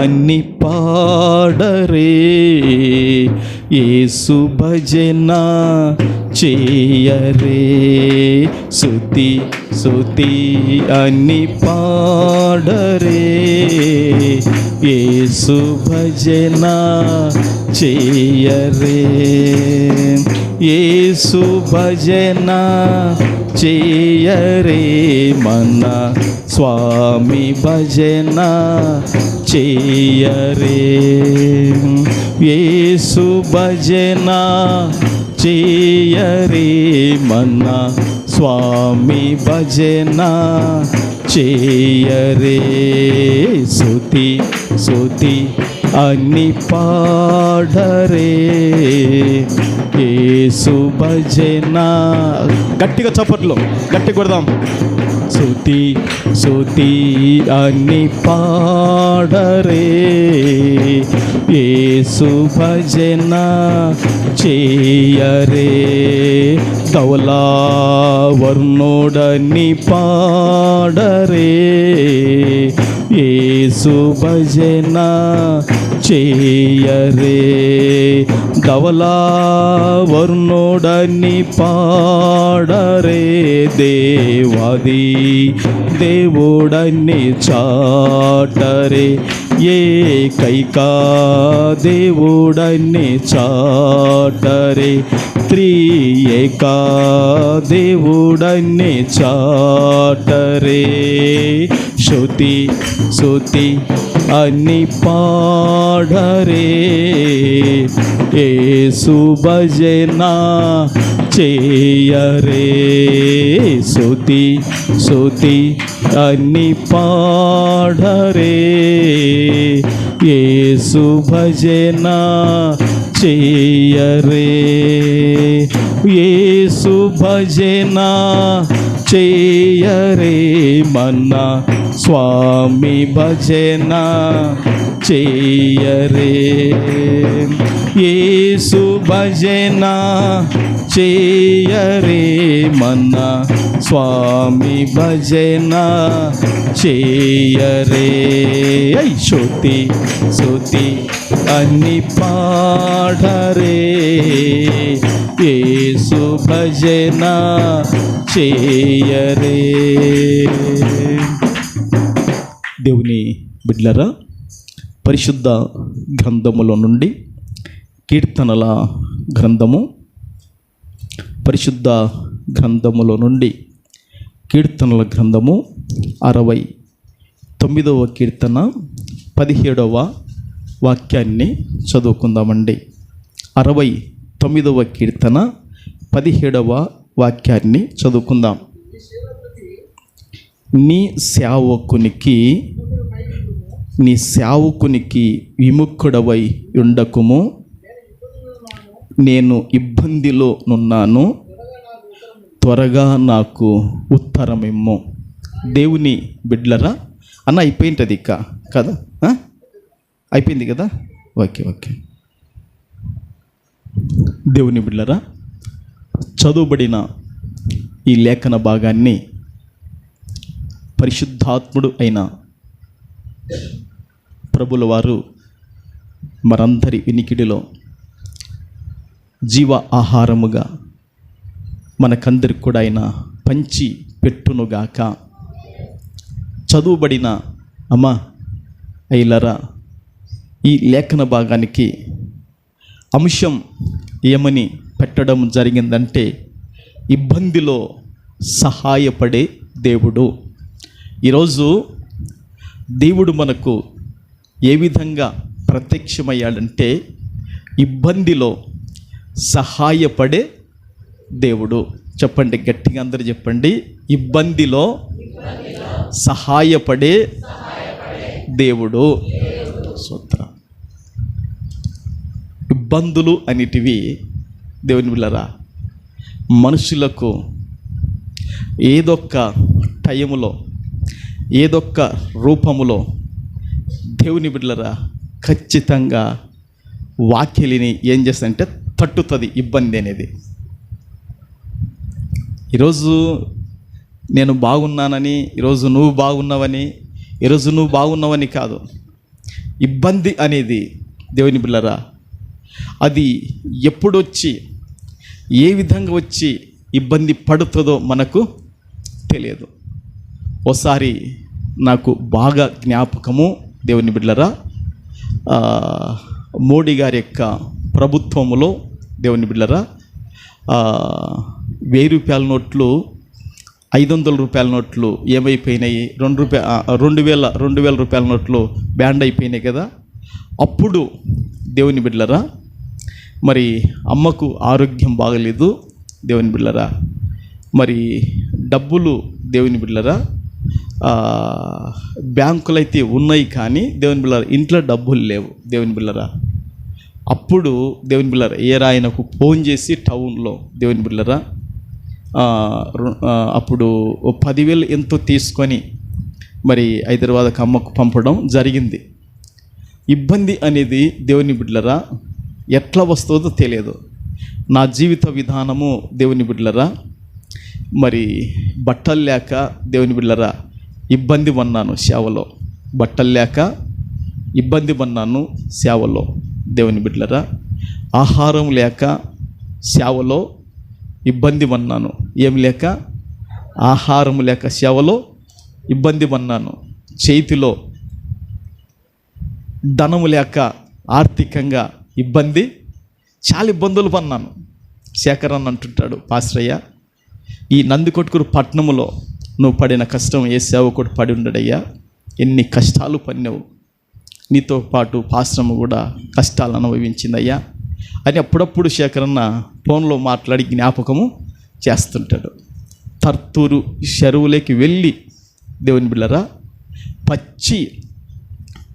అన్ని పాడరే, యేసు భజన చేయరే. స్తుతి స్తుతి అన్ని పాడరే, యేసు భజన చేయరే. యేసు భజన చేయరే, మన స్వామి భజన చేయరే. యేసు భజన చేయరే, మన స్వామి భజన చేయరే. స్తుతి స్తుతి అన్ని పాడరే, యేసు భజన. గట్టిగా చప్పట్లు, గట్టి కొడదాం. స్తుతి స్తుతి అన్ని పాడరే, యేసు భజన చేయరే. ధవళ వర్ణుడని పాడరే, యేసు భజన చేయరే. ధవళ వర్ణుడని పాడరే, దేవాది దేవుడని చాటరే. ఏకైకా దేవుడని చాటరే, త్రియేకా దేవుడని చాటరే. స్తుతి స్తుతి అన్ని పాడరే, యేసు భజన చేయరే. స్తుతి స్తుతి అన్ని పాడరే, యేసు భజన చేయరే. యేసు భజన చేయరే, మన స్వామి భజన చేయరే. యేసు భజన చేయరే, మన స్వామి భజన చేయరే. స్తుతి స్తుతి అన్ని పాడరే, యేసు భజన చేయరే. దేవుని బిడ్డలారా, పరిశుద్ధ గ్రంథములో నుండి కీర్తనల గ్రంథము, పరిశుద్ధ గ్రంథములో నుండి కీర్తనల గ్రంథము 69వ కీర్తన 17వ వాక్యాన్ని చదువుకుందామండి. 69వ కీర్తన 17వ వాక్యాన్ని చదువుకుందాం. నీ సేవకునికి విముఖుడవై ఉండకుము, నేను ఇబ్బందిలో నున్నాను, త్వరగా నాకు ఉత్తరమిమ్ము. దేవుని బిడ్డలరా, అన్న అయిపోయింది ఇక కదా, అయిపోయింది కదా, ఓకే ఓకే. దేవుని బిడ్డలరా, చదువుబడిన ఈ లేఖన భాగాన్ని పరిశుద్ధాత్ముడు అయిన ప్రభుల వారు మనందరి వినికిడిలో జీవ ఆహారముగా మనకందరికి కూడా ఆయన పంచి పెట్టునుగాక. చదువుబడిన అమ్మ అయ్యలరా, ఈ లేఖన భాగానికి అంశం ఏమని పెట్టడం జరిగిందంటే, ఇబ్బందిలో సహాయపడే దేవుడు. ఈరోజు దేవుడు మనకు ఏ విధంగా ప్రత్యక్షమయ్యాడంటే, ఇబ్బందిలో సహాయపడే దేవుడు. చెప్పండి గట్టిగా, అందరూ చెప్పండి, ఇబ్బందిలో సహాయపడే దేవుడు. స్తోత్రం. ఇబ్బందులు అనేటివి దేవుని బిడ్డలారా, మనుషులకు ఏదొక్క టైములో ఏదొక్క రూపములో దేవుని బిడ్డలారా ఖచ్చితంగా వాక్యలిని ఏం చేస్తుందంటే తట్టుతుంది ఇబ్బంది అనేది. ఈరోజు నేను బాగున్నానని, ఈరోజు నువ్వు బాగున్నావని, ఈరోజు నువ్వు బాగున్నావని కాదు. ఇబ్బంది అనేది దేవుని బిడ్డలారా అది ఎప్పుడొచ్చి ఏ విధంగా వచ్చి ఇబ్బంది పడుతుందో మనకు తెలియదు. ఓసారి నాకు బాగా జ్ఞాపకము దేవుని బిడ్డలారా, మోడీ గారి యొక్క ప్రభుత్వములో దేవుని బిడ్డలారా 1000 రూపాయల నోట్లు 500 రూపాయల నోట్లు ఏమైపోయినాయి, 2000 రూపాయల నోట్లు బ్యాండ్ అయిపోయినాయి కదా. అప్పుడు దేవుని బిడ్డలారా మరి అమ్మకు ఆరోగ్యం బాగలేదు దేవుని బిడ్డలారా. మరి డబ్బులు దేవుని బిడ్డలారా బ్యాంకులు అయితే ఉన్నాయి కానీ దేవుని బిడ్డలారా ఇంట్లో డబ్బులు లేవు దేవుని బిడ్డలారా. అప్పుడు దేవుని బిడ్డలారా ఆయనకు ఫోన్ చేసి టౌన్లో దేవుని బిడ్డలారా అప్పుడు 10,000 ఎంతో తీసుకొని మరి హైదరాబాద్కి అమ్మకు పంపడం జరిగింది. ఇబ్బంది అనేది దేవుని బిడ్డలారా ఎట్లా వస్తుందో తెలియదు. నా జీవిత విధానము దేవుని బిడ్డలారా మరి బట్టలు లేక దేవుని బిడ్డలారా ఇబ్బంది పన్నాను సేవలో, బట్టలు లేక ఇబ్బంది పన్నాను సేవలో దేవుని బిడ్డలారా. ఆహారం లేక సేవలో ఇబ్బంది పన్నాను. ఏం లేక? ఆహారం లేక సేవలో ఇబ్బంది పన్నాను. చేతిలో ధనము లేక ఆర్థికంగా చాలా ఇబ్బందులు పన్నాను. శేఖర్ అన్న అంటుంటాడు, పాస్టరయ్య ఈ నందికొట్కూరు పట్టణంలో నువ్వు పడిన కష్టం ఏ సేవకుడు పడి ఉండడయ్యా, ఎన్ని కష్టాలు పడినావు, నీతో పాటు పాశ్రమ కూడా కష్టాలు అనుభవించిందయ్యా అని అప్పుడప్పుడు శేఖరన్న ఫోన్లో మాట్లాడి జ్ఞాపకము చేస్తుంటాడు. తర్తూరు చెరువులోకి వెళ్ళి దేవుని బిళ్ళరా పచ్చి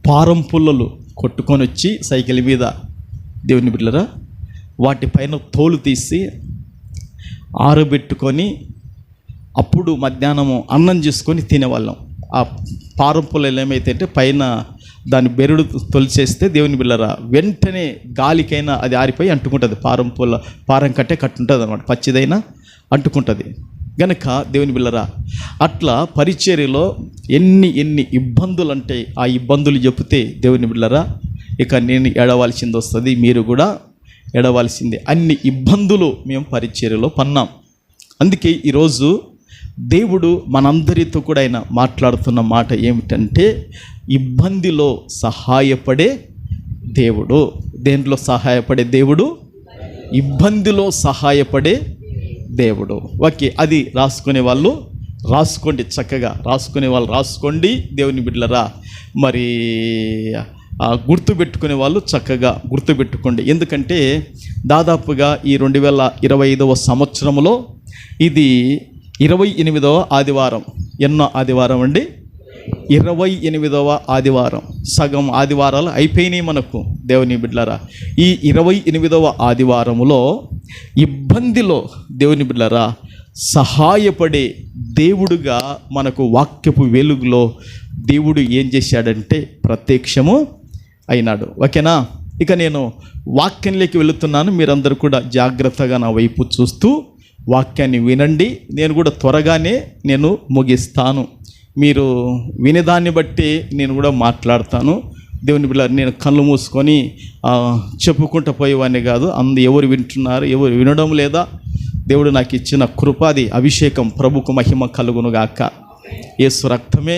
పారం పుల్లలు కొట్టుకొని వచ్చి సైకిల్ మీద దేవుని బిళ్ళరా వాటిపైన తోలు తీసి ఆరబెట్టుకొని అప్పుడు మధ్యాహ్నము అన్నం చేసుకొని తినేవాళ్ళం. ఆ పారం పుల్లలు ఏమైతే అంటే పైన దాని బెరడు తొలిచేస్తే దేవుని బిళ్ళరా వెంటనే గాలికైనా అది ఆరిపోయి అంటుకుంటుంది. పారం కట్టుంటుంది అన్నమాట, పచ్చిదైనా అంటుకుంటుంది గనక దేవుని బిళ్ళరా అట్లా పరిచర్యలో ఎన్ని ఇబ్బందులు అంటే ఆ ఇబ్బందులు చెప్తే దేవుని బిళ్ళరా ఇక నేను ఏడవలసింది వస్తుంది, మీరు కూడా ఏడవలసిందే. అన్ని ఇబ్బందులు మేము పరిచర్యలో పన్నాం. అందుకే ఈరోజు దేవుడు మనందరితో కూడా ఆయన మాట్లాడుతున్న మాట ఏమిటంటే ఇబ్బందిలో సహాయపడే దేవుడు. దేంట్లో సహాయపడే దేవుడు? ఇబ్బందిలో సహాయపడే దేవుడు. ఓకే, అది రాసుకునే వాళ్ళు రాసుకోండి, చక్కగా రాసుకునే వాళ్ళు రాసుకోండి దేవుని బిడ్డలరా. మరి గుర్తుపెట్టుకునే వాళ్ళు చక్కగా గుర్తుపెట్టుకోండి. ఎందుకంటే దాదాపుగా ఈ 2025వ సంవత్సరంలో ఇది 28వ ఆదివారం. ఎన్నో ఆదివారం అండి? 28వ ఆదివారం. సగం ఆదివారాలు అయిపోయినాయి మనకు దేవుని బిడ్డలారా. ఈ 28వ ఆదివారములో ఇబ్బందిలో దేవుని బిడ్డలారా సహాయపడే దేవుడుగా మనకు వాక్యపు వెలుగులో దేవుడు ఏం చేశాడంటే ప్రత్యక్షము అయినాడు. ఓకేనా? ఇక నేను వాక్యంలోకి వెళుతున్నాను. మీరందరూ కూడా జాగ్రత్తగా నా వైపు చూస్తూ వాక్యాన్ని వినండి. నేను కూడా త్వరగానే ముగిస్తాను. మీరు వినేదాన్ని బట్టి నేను కూడా మాట్లాడతాను. దేవుని బిడ్డ నేను కళ్ళు మూసుకొని చెప్పుకుంటూ పోయేవాడిని కాదు. ఎవరు వింటున్నారు, ఎవరు వినడం లేదా? దేవుడు నాకు ఇచ్చిన కృపాది అభిషేకం ప్రభుకు మహిమ కలుగునుగాక. యేసు రక్తమే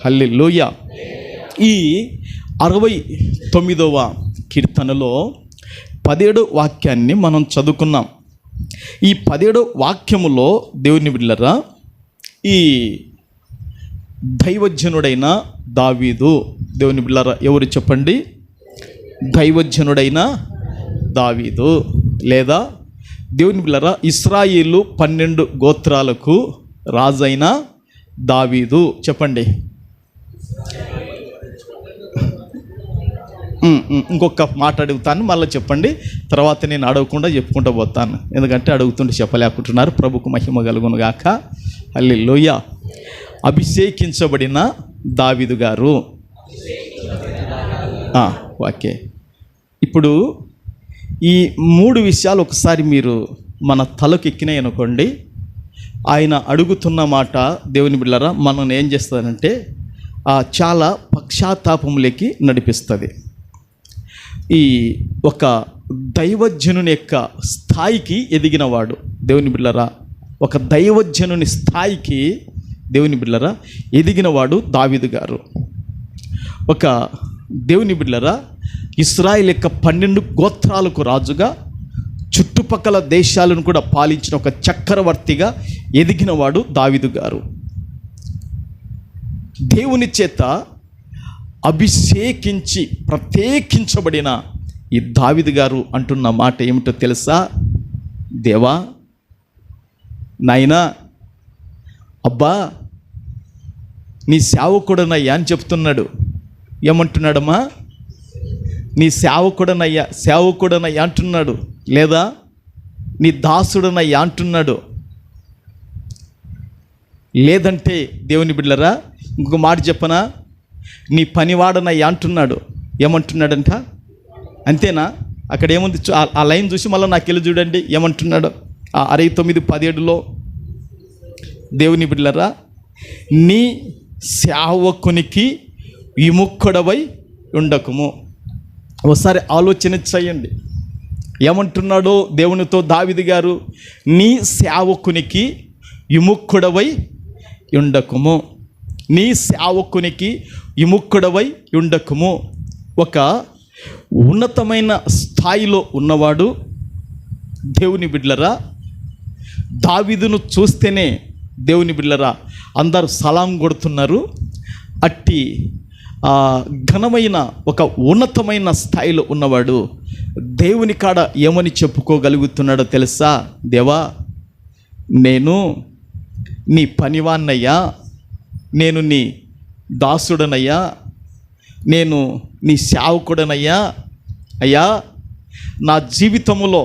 హల్లెలూయా. ఈ 69వ కీర్తనలో 17వ వాక్యాన్ని మనం చదువుకున్నాం. ఈ 17వ వాక్యములో దేవుని బిడ్డలారా ఈ దైవజనుడైన దావీదు, దేవుని బిడ్డలారా ఎవరు చెప్పండి? దైవజనుడైన దావీదు లేదా దేవుని బిడ్డలారా ఇశ్రాయేలు 12 గోత్రాలకు రాజైన దావీదు. చెప్పండి. ఇంకొక మాట అడుగుతాను, మళ్ళీ చెప్పండి. తర్వాత నేను అడగకుండా చెప్పుకుంటూ పోతాను, ఎందుకంటే అడుగుతుంటే చెప్పలేకుంటున్నారు. ప్రభుకు మహిమ కలుగును గాక. హల్లెలూయా. అభిషేకించబడిన దావీదు గారు. ఓకే, ఇప్పుడు ఈ 3 విషయాలు ఒకసారి మీరు మన తలకు ఎక్కినాయి అనుకోండి. ఆయన అడుగుతున్న మాట దేవుని బిడ్డలారా మనం ఏం చేస్తారంటే చాలా పశ్చాత్తాపంలోకి నడిపిస్తుంది. ఈ ఒక దైవజనుని యొక్క స్థాయికి ఎదిగినవాడు దేవుని బిడ్డలారా, ఒక దైవజనుని స్థాయికి దేవుని బిడ్డలారా ఎదిగినవాడు దావీదు గారు. ఒక దేవుని బిడ్డలారా ఇశ్రాయేలు యొక్క 12 గోత్రాలకు రాజుగా, చుట్టుపక్కల దేశాలను కూడా పాలించిన ఒక చక్రవర్తిగా ఎదిగినవాడు దావీదు గారు. దేవుని చేత అభిషేకించి ప్రత్యేకించబడిన ఈ దావీదు గారు అంటున్న మాట ఏమిటో తెలుసా? దేవా, నాయనా, అబ్బా, నీ సేవకుడనయ్యా అని చెప్తున్నాడు. ఏమంటున్నాడమ్మా? నీ సేవకుడనయ్యా అంటున్నాడు, లేదా నీ దాసుడనయ్యా అంటున్నాడు. లేదంటే దేవుని బిడ్డలారా ఇంకొక మాట చెప్పనా, నీ పనివాడనయ్యా అంటున్నాడు. ఏమంటున్నాడంట? అంతేనా? అక్కడ ఏముంది? ఆ లైన్ చూసి మళ్ళీ నాకు వెళ్ళి చూడండి ఏమంటున్నాడు. 69:17 దేవుని బిడ్డలారా, నీ సేవకునికి విముఖుడవై ఉండకుము. ఒకసారి ఆలోచన చేయండి. ఏమంటున్నాడో దేవునితో దావీదు గారు? నీ సేవకునికి విముఖుడవై ఉండకుము, నీ సేవకునికి విముఖుడవై ఉండకుము. ఒక ఉన్నతమైన స్థాయిలో ఉన్నవాడు దేవుని బిడ్డలారా. దావీదును చూస్తేనే దేవుని బిడ్డలారా అందరూ సలాం కొడుతున్నారు. అట్టి ఘనమైన ఒక ఉన్నతమైన స్థాయిలో ఉన్నవాడు దేవుని కాడ ఏమని చెప్పుకోగలుగుతున్నాడో తెలుసా? దేవా, నేను నీ పనివాన్నయ్యా, నేను నీ దాసుడనయ్యా, నేను నీ సేవకుడనయ్యా. అయ్యా, నా జీవితములో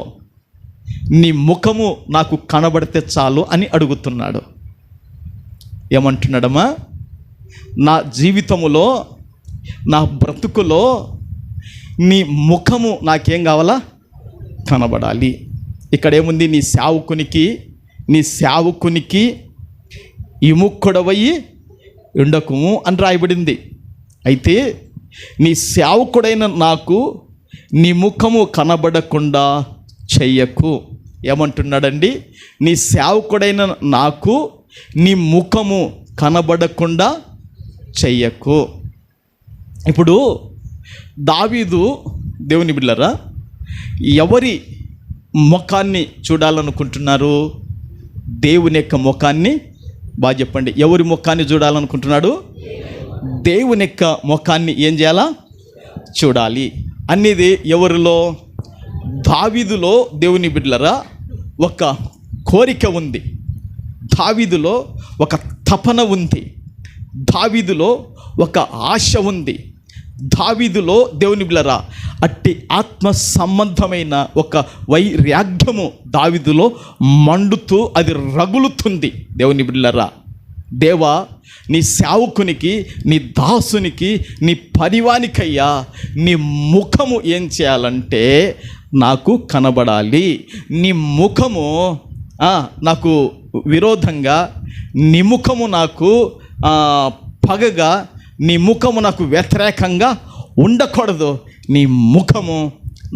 నీ ముఖము నాకు కనబడితే చాలు అని అడుగుతున్నాడు. ఏమంటున్నాడమ్మా? నా జీవితములో, నా బ్రతుకులో నీ ముఖము నాకేం కావాలా? కనబడాలి. ఇక్కడ ఏముంది? నీ సేవకునికి విముఖుడవై ఉండకుము అని రాయబడింది. అయితే నీ సేవకుడైన నాకు నీ ముఖము కనబడకుండా చెయ్యకు. ఏమంటున్నాడండి? నీ సేవకుడైన నాకు నీ ముఖము కనబడకుండా చెయ్యకు. ఇప్పుడు దావీదు దేవుని బిడ్డలారా ఎవరి ముఖాన్ని చూడాలనుకుంటున్నారు? దేవుని యొక్క ముఖాన్ని. బాగా చెప్పండి, ఎవరి ముఖాన్ని చూడాలనుకుంటున్నాడు? దేవుని యొక్క ముఖాన్ని ఏం చేయాలా? చూడాలి అనేది ఎవరిలో? దావీదులో దేవుని బిడ్డలారా ఒక కోరిక ఉంది, దావీదులో ఒక తపన ఉంది, దావీదులో ఒక ఆశ ఉంది, దావీదులో దేవుని బిడ్డలారా అట్టి ఆత్మ సంబంధమైన ఒక వైరాగ్యము దావీదులో మండుతూ అది రగులుతుంది. దేవుని బిడ్డలారా, దేవా, నీ సేవకునికి, నీ దాసునికి, నీ పరివానికయ్యా నీ ముఖము ఏం చేయాలంటే నాకు కనబడాలి. నీ ముఖము నాకు విరోధంగా, నీ ముఖము నాకు పగగా, నీ ముఖము నాకు వ్యతిరేకంగా ఉండకూడదు. నీ ముఖము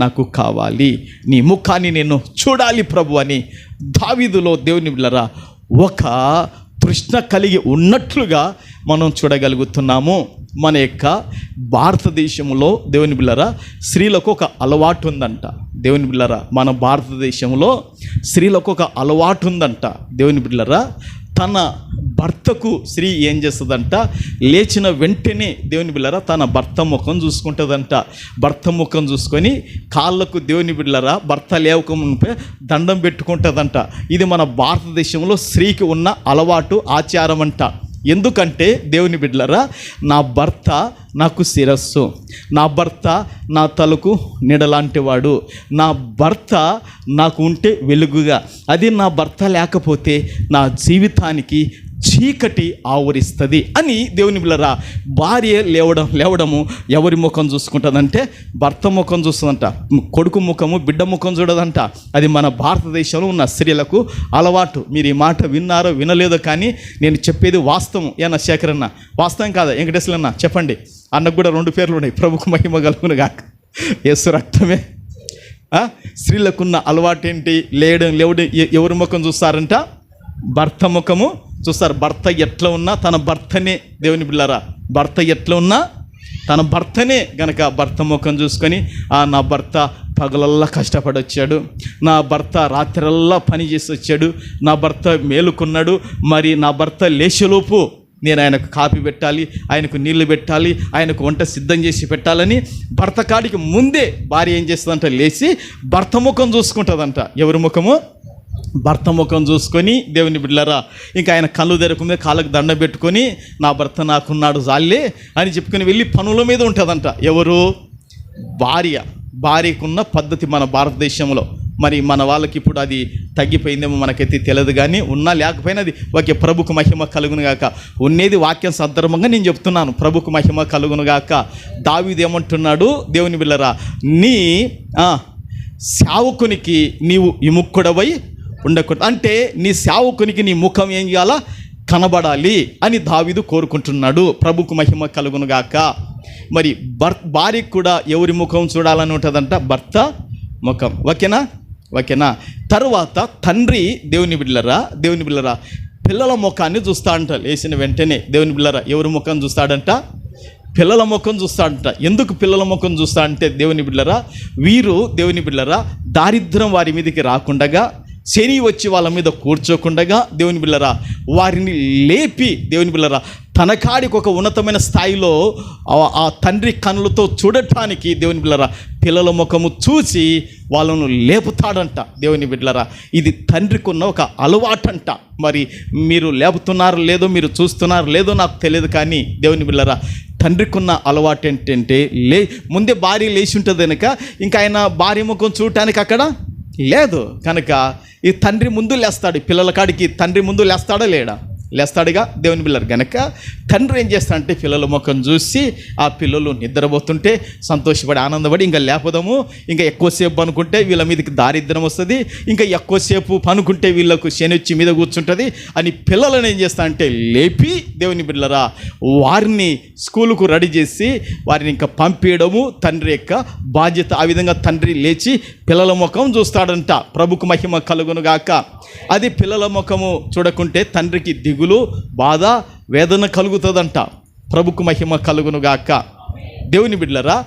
నాకు కావాలి, నీ ముఖాన్ని నేను చూడాలి ప్రభు అని దావీదులో దేవుని బిడ్డలారా ఒక తృష్ణ కలిగి ఉన్నట్లుగా మనం చూడగలుగుతున్నాము. మన యొక్క భారతదేశంలో దేవుని బిడ్డలారా స్త్రీలకు ఒక అలవాటు ఉందంట. దేవుని బిడ్డలారా మన భారతదేశంలో స్త్రీలకు ఒక అలవాటు ఉందంట. దేవుని బిడ్డలారా తన భర్తకు స్త్రీ ఏం చేస్తుందంట? లేచిన వెంటనే దేవుని బిడ్డలారా తన భర్త ముఖం చూసుకుంటుందంట. భర్త ముఖం చూసుకొని కాళ్ళకు దేవుని బిడ్డలారా భర్త లేవకముందే దండం పెట్టుకుంటుందంట. ఇది మన భారతదేశంలో స్త్రీకి ఉన్న అలవాటు, ఆచారం అంట. ఎందుకంటే దేవుని బిడ్డలారా నా భర్త నాకు శిరస్సు, నా భర్త నా తలకు నీడలాంటి వాడు, నా భర్త నాకు ఉంటే వెలుగుగా, అది నా భర్త లేకపోతే నా జీవితానికి చీకటి ఆవరిస్తుంది అని దేవుని బిడ్డలారా, భార్య లేవడము ఎవరి ముఖం చూసుకుంటుందంటే భర్త ముఖం చూస్తుందంట. కొడుకు ముఖము బిడ్డ ముఖం చూడదంట. అది మన భారతదేశంలో ఉన్న స్త్రీలకు అలవాటు. మీరు ఈ మాట విన్నారో వినలేదో కానీ నేను చెప్పేది వాస్తవం. ఏనా శేఖరన్న, వాస్తవం కాదా? వెంకటేశ్వరన్న చెప్పండి. అన్నకు కూడా 2 పేర్లు ఉన్నాయి, ప్రభుకు మహిమ కలుగును గాక. యేసు రక్తమే. స్త్రీలకున్న అలవాటు ఏంటి? లేవడం ఎవరి ముఖం చూస్తారంట? భర్త ముఖము చూస్తారు. భర్త ఎట్లా ఉన్నా తన భర్తనే, దేవుని బిడ్డలారా, భర్త ఎట్లా ఉన్నా తన భర్తనే గనక భర్త ముఖం చూసుకొని, నా భర్త పగలల్లా కష్టపడి వచ్చాడు, నా భర్త రాత్రల్లా పని చేసి వచ్చాడు, నా భర్త మేలుకున్నాడు, మరి నా భర్త లేచేలోపు నేను ఆయనకు కాపీ పెట్టాలి, ఆయనకు నీళ్లు పెట్టాలి, ఆయనకు వంట సిద్ధం చేసి పెట్టాలని భర్త కాడికి ముందే భార్య ఏం చేస్తుందంట? లేచి భర్త ముఖం చూసుకుంటుందంట. ఎవరి ముఖము? భర్త ముఖం చూసుకొని, దేవుని బిడ్డలారా, ఇంకా ఆయన కళ్ళు తెరకుందే కాళ్ళకు దండ పెట్టుకొని, నా భర్త నాకున్నాడు జాలే అని చెప్పుకొని వెళ్ళి పనుల మీద ఉంటుందంట. ఎవరు? భార్య. భార్యకున్న పద్ధతి మన భారతదేశంలో. మరి మన వాళ్ళకి ఇప్పుడు అది తగ్గిపోయిందేమో మనకైతే తెలియదు, కానీ ఉన్నా లేకపోయినా అది ఓకే. ప్రభుకు మహిమ కలుగును గాక. ఉన్నది వాక్యం సందర్భంగా నేను చెప్తున్నాను. ప్రభుకు మహిమ కలుగును గాక. దావీదు ఏమంటున్నాడు? దేవుని బిడ్డలారా, నీ సేవకునికి నీవు విముఖుడవై ఉండకూడదు. అంటే నీ సేవకునికి నీ ముఖం ఏం చేయాలా? కనబడాలి అని దావీదు కోరుకుంటున్నాడు. ప్రభుకు మహిమ కలుగును గాక. మరి భార్యకు కూడా ఎవరి ముఖం చూడాలని ఉంటుందంట? భర్త ముఖం. ఓకేనా? తర్వాత తండ్రి, దేవుని బిడ్డలారా, పిల్లల ముఖాన్ని చూస్తా అంట. లేచిన వెంటనే దేవుని బిడ్డలారా ఎవరి ముఖం చూస్తాడంట? పిల్లల ముఖం చూస్తాడంట. ఎందుకు పిల్లల ముఖం చూస్తా అంటే, దేవుని బిడ్డలారా, వీరు దేవుని బిడ్డలారా దారిద్ర్యం వారి మీదకి రాకుండగా, శని వచ్చి వాళ్ళ మీద కూర్చోకుండగా, దేవుని బిడ్డలారా వారిని లేపి, దేవుని బిడ్డలారా తన కాడికి ఒక ఉన్నతమైన స్థాయిలో ఆ తండ్రి కన్నులతో చూడటానికి, దేవుని బిడ్డలారా పిల్లల ముఖము చూసి వాళ్ళను లేపుతాడంట. దేవుని బిడ్డలారా ఇది తండ్రికి ఉన్న ఒక అలవాటంట. మరి మీరు లేపుతున్నారు లేదో, మీరు చూస్తున్నారు లేదో నాకు తెలియదు, కానీ దేవుని బిడ్డలారా తండ్రికి ఉన్న అలవాటు ఏంటంటే, ముందే భార్య లేచి ఉంటుంది కనుక ఇంకా ఆయన భార్య ముఖం చూడటానికి అక్కడ లేదు కనుక ఈ తండ్రి ముందు లేస్తాడు. పిల్లల కాడికి తండ్రి ముందు లేస్తాడా? లేడా? లేస్తాడుగా. దేవుని బిడ్డలారా గనక తండ్రి ఏం చేస్తాడంటే పిల్లల ముఖం చూసి, ఆ పిల్లలు నిద్రపోతుంటే సంతోషపడి ఆనందపడి, ఇంకా లేపదాము, ఇంకా ఎక్కువసేపు పనుకుంటే వీళ్ళ మీదకి దారిద్ర్యం వస్తుంది, ఇంకా ఎక్కువసేపు పనుకుంటే వీళ్ళకు శని వచ్చి మీద కూర్చుంటుంది అని పిల్లలను ఏం చేస్తాడంటే లేపి, దేవుని బిడ్డలారా వారిని స్కూలుకు రెడీ చేసి వారిని ఇంకా పంపించడము తండ్రి యొక్క బాధ్యత. ఆ విధంగా తండ్రి లేచి పిల్లల ముఖం చూస్తాడంట. ప్రభుకు మహిమ కలుగును గాక. అది పిల్లల ముఖము చూడకుంటే తండ్రికి దిగులు, బాధ, వేదన కలుగుతుందంట. ప్రభుకు మహిమ కలుగును గాక. దేవుని బిడ్డలారా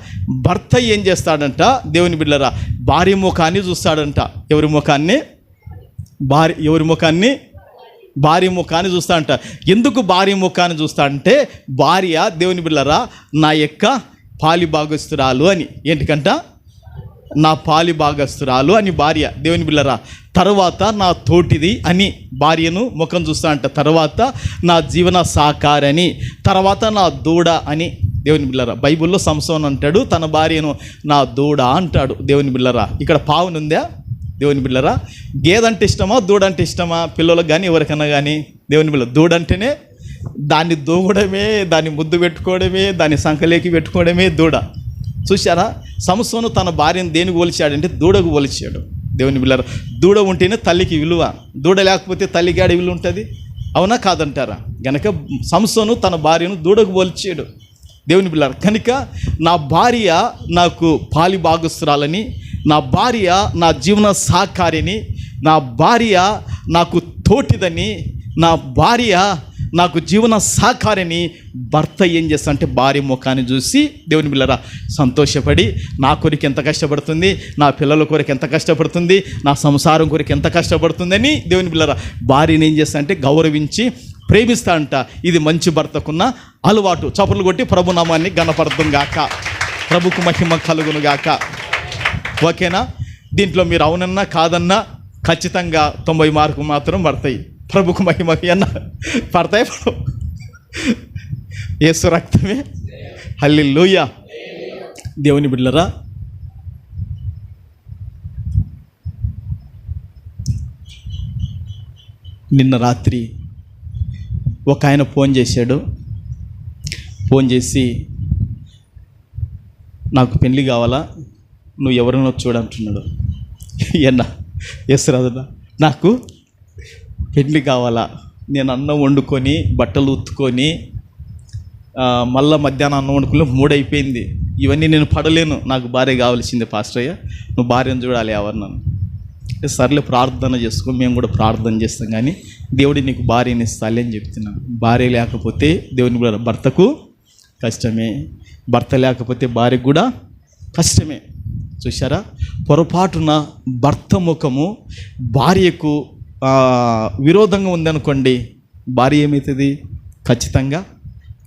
భర్త ఏం చేస్తాడంట? దేవుని బిడ్డలారా భార్య ముఖాన్ని చూస్తాడంట. ఎవరి ముఖాన్ని? భార్య ముఖాన్ని చూస్తాడంట. ఎందుకు భార్య ముఖాన్ని చూస్తాడంటే, భార్య దేవుని బిడ్డలారా నా యొక్క పాలి భాగస్తురాలు అని. ఏంటికంట? నా పాలి భాగస్తురాలు అని భార్య, దేవుని బిడ్డలారా. తర్వాత నా తోటిది అని భార్యను ముఖం చూస్తా అంట. తర్వాత నా జీవన సహకారని, తర్వాత నా దూడ అని. దేవుని బిడ్డలారా బైబిల్లో సంసోన్ అంటాడు తన భార్యను నా దూడ అంటాడు. దేవుని బిడ్డలారా ఇక్కడ పావునుందా? దేవుని బిడ్డలారా గేదంటే ఇష్టమా, దూడ అంటే ఇష్టమా? పిల్లలకు కానీ ఎవరికన్నా కానీ దేవుని బిడ్డ దూడ అంటేనే దాన్ని దూడమే, దాన్ని ముద్దు పెట్టుకోవడమే, దాన్ని సంకలేకి పెట్టుకోవడమే దూడ. చూశారా? సంసోను తన భార్యను దేనికి పోల్చాడంటే దూడకు పోల్చాడు. దేవుని బిడ్డలారా దూడ ఉంటేనే తల్లికి విలువ, దూడ లేకపోతే తల్లికి ఆడ విలువ ఉంటుంది. అవునా కాదంటారా? గనక సంసోను తన భార్యను దూడకు పోల్చాడు. దేవుని బిడ్డలారా కనుక నా భార్య నాకు పాలి భాగస్తురాలని, నా భార్య నా జీవన సహకారిని, నా భార్య నాకు తోటిదని, నా భార్య నాకు జీవన సహకారిని భర్త ఏం చేస్తా అంటే భార్య ముఖాన్ని చూసి దేవుని బిడ్డలారా సంతోషపడి, నా కొరకు ఎంత కష్టపడుతుంది, నా పిల్లల కొరకు ఎంత కష్టపడుతుంది, నా సంసారం కొరకు ఎంత కష్టపడుతుందని దేవుని బిడ్డలారా భార్యని ఏం చేస్తా అంటే గౌరవించి ప్రేమిస్తా అంట. ఇది మంచి భర్తకున్న అలవాటు. చప్పట్లు కొట్టి ప్రభునామాన్ని గణపడతాం గాక. ప్రభుకు మహిమ కలుగును గాక. ఓకేనా? దీంట్లో మీరు అవునన్నా కాదన్నా ఖచ్చితంగా 90 మార్కులు మాత్రం పడతాయి. ప్రభుకు మహిమ అన్న పడతాయి. యేసు రక్తమే హల్లెలూయా. దేవుని బిడ్డలారా, నిన్న రాత్రి ఒక ఆయన ఫోన్ చేశాడు. ఫోన్ చేసి, నాకు పెళ్ళి కావాలా, నువ్వు ఎవరినో చూడంటున్నాడు. ఎన్నా ఎస్ రాదన్నా, నాకు పెళ్ళి కావాలా, నేను అన్నం వండుకొని బట్టలు ఉత్తుకొని మళ్ళీ మధ్యాహ్నం అన్నం వండుకుని 3 అయిపోయింది. ఇవన్నీ నేను పడలేను, నాకు భార్య కావాల్సిందే పాస్టరయ్య, నువ్వు భార్యను చూడాలి ఎవరినన్ను. సర్లే ప్రార్థన చేసుకో, మేము కూడా ప్రార్థన చేస్తాం, కానీ దేవుడి నీకు భార్యని ఇస్తాలే అని చెప్తున్నాను. భార్య లేకపోతే దేవుని కూడా భర్తకు కష్టమే, భర్త లేకపోతే భార్యకు కూడా కష్టమే. చూసారా, పొరపాటున భర్త ముఖము భార్యకు విరోధంగా ఉందనుకోండి, భార్య ఏమవుతుంది? ఖచ్చితంగా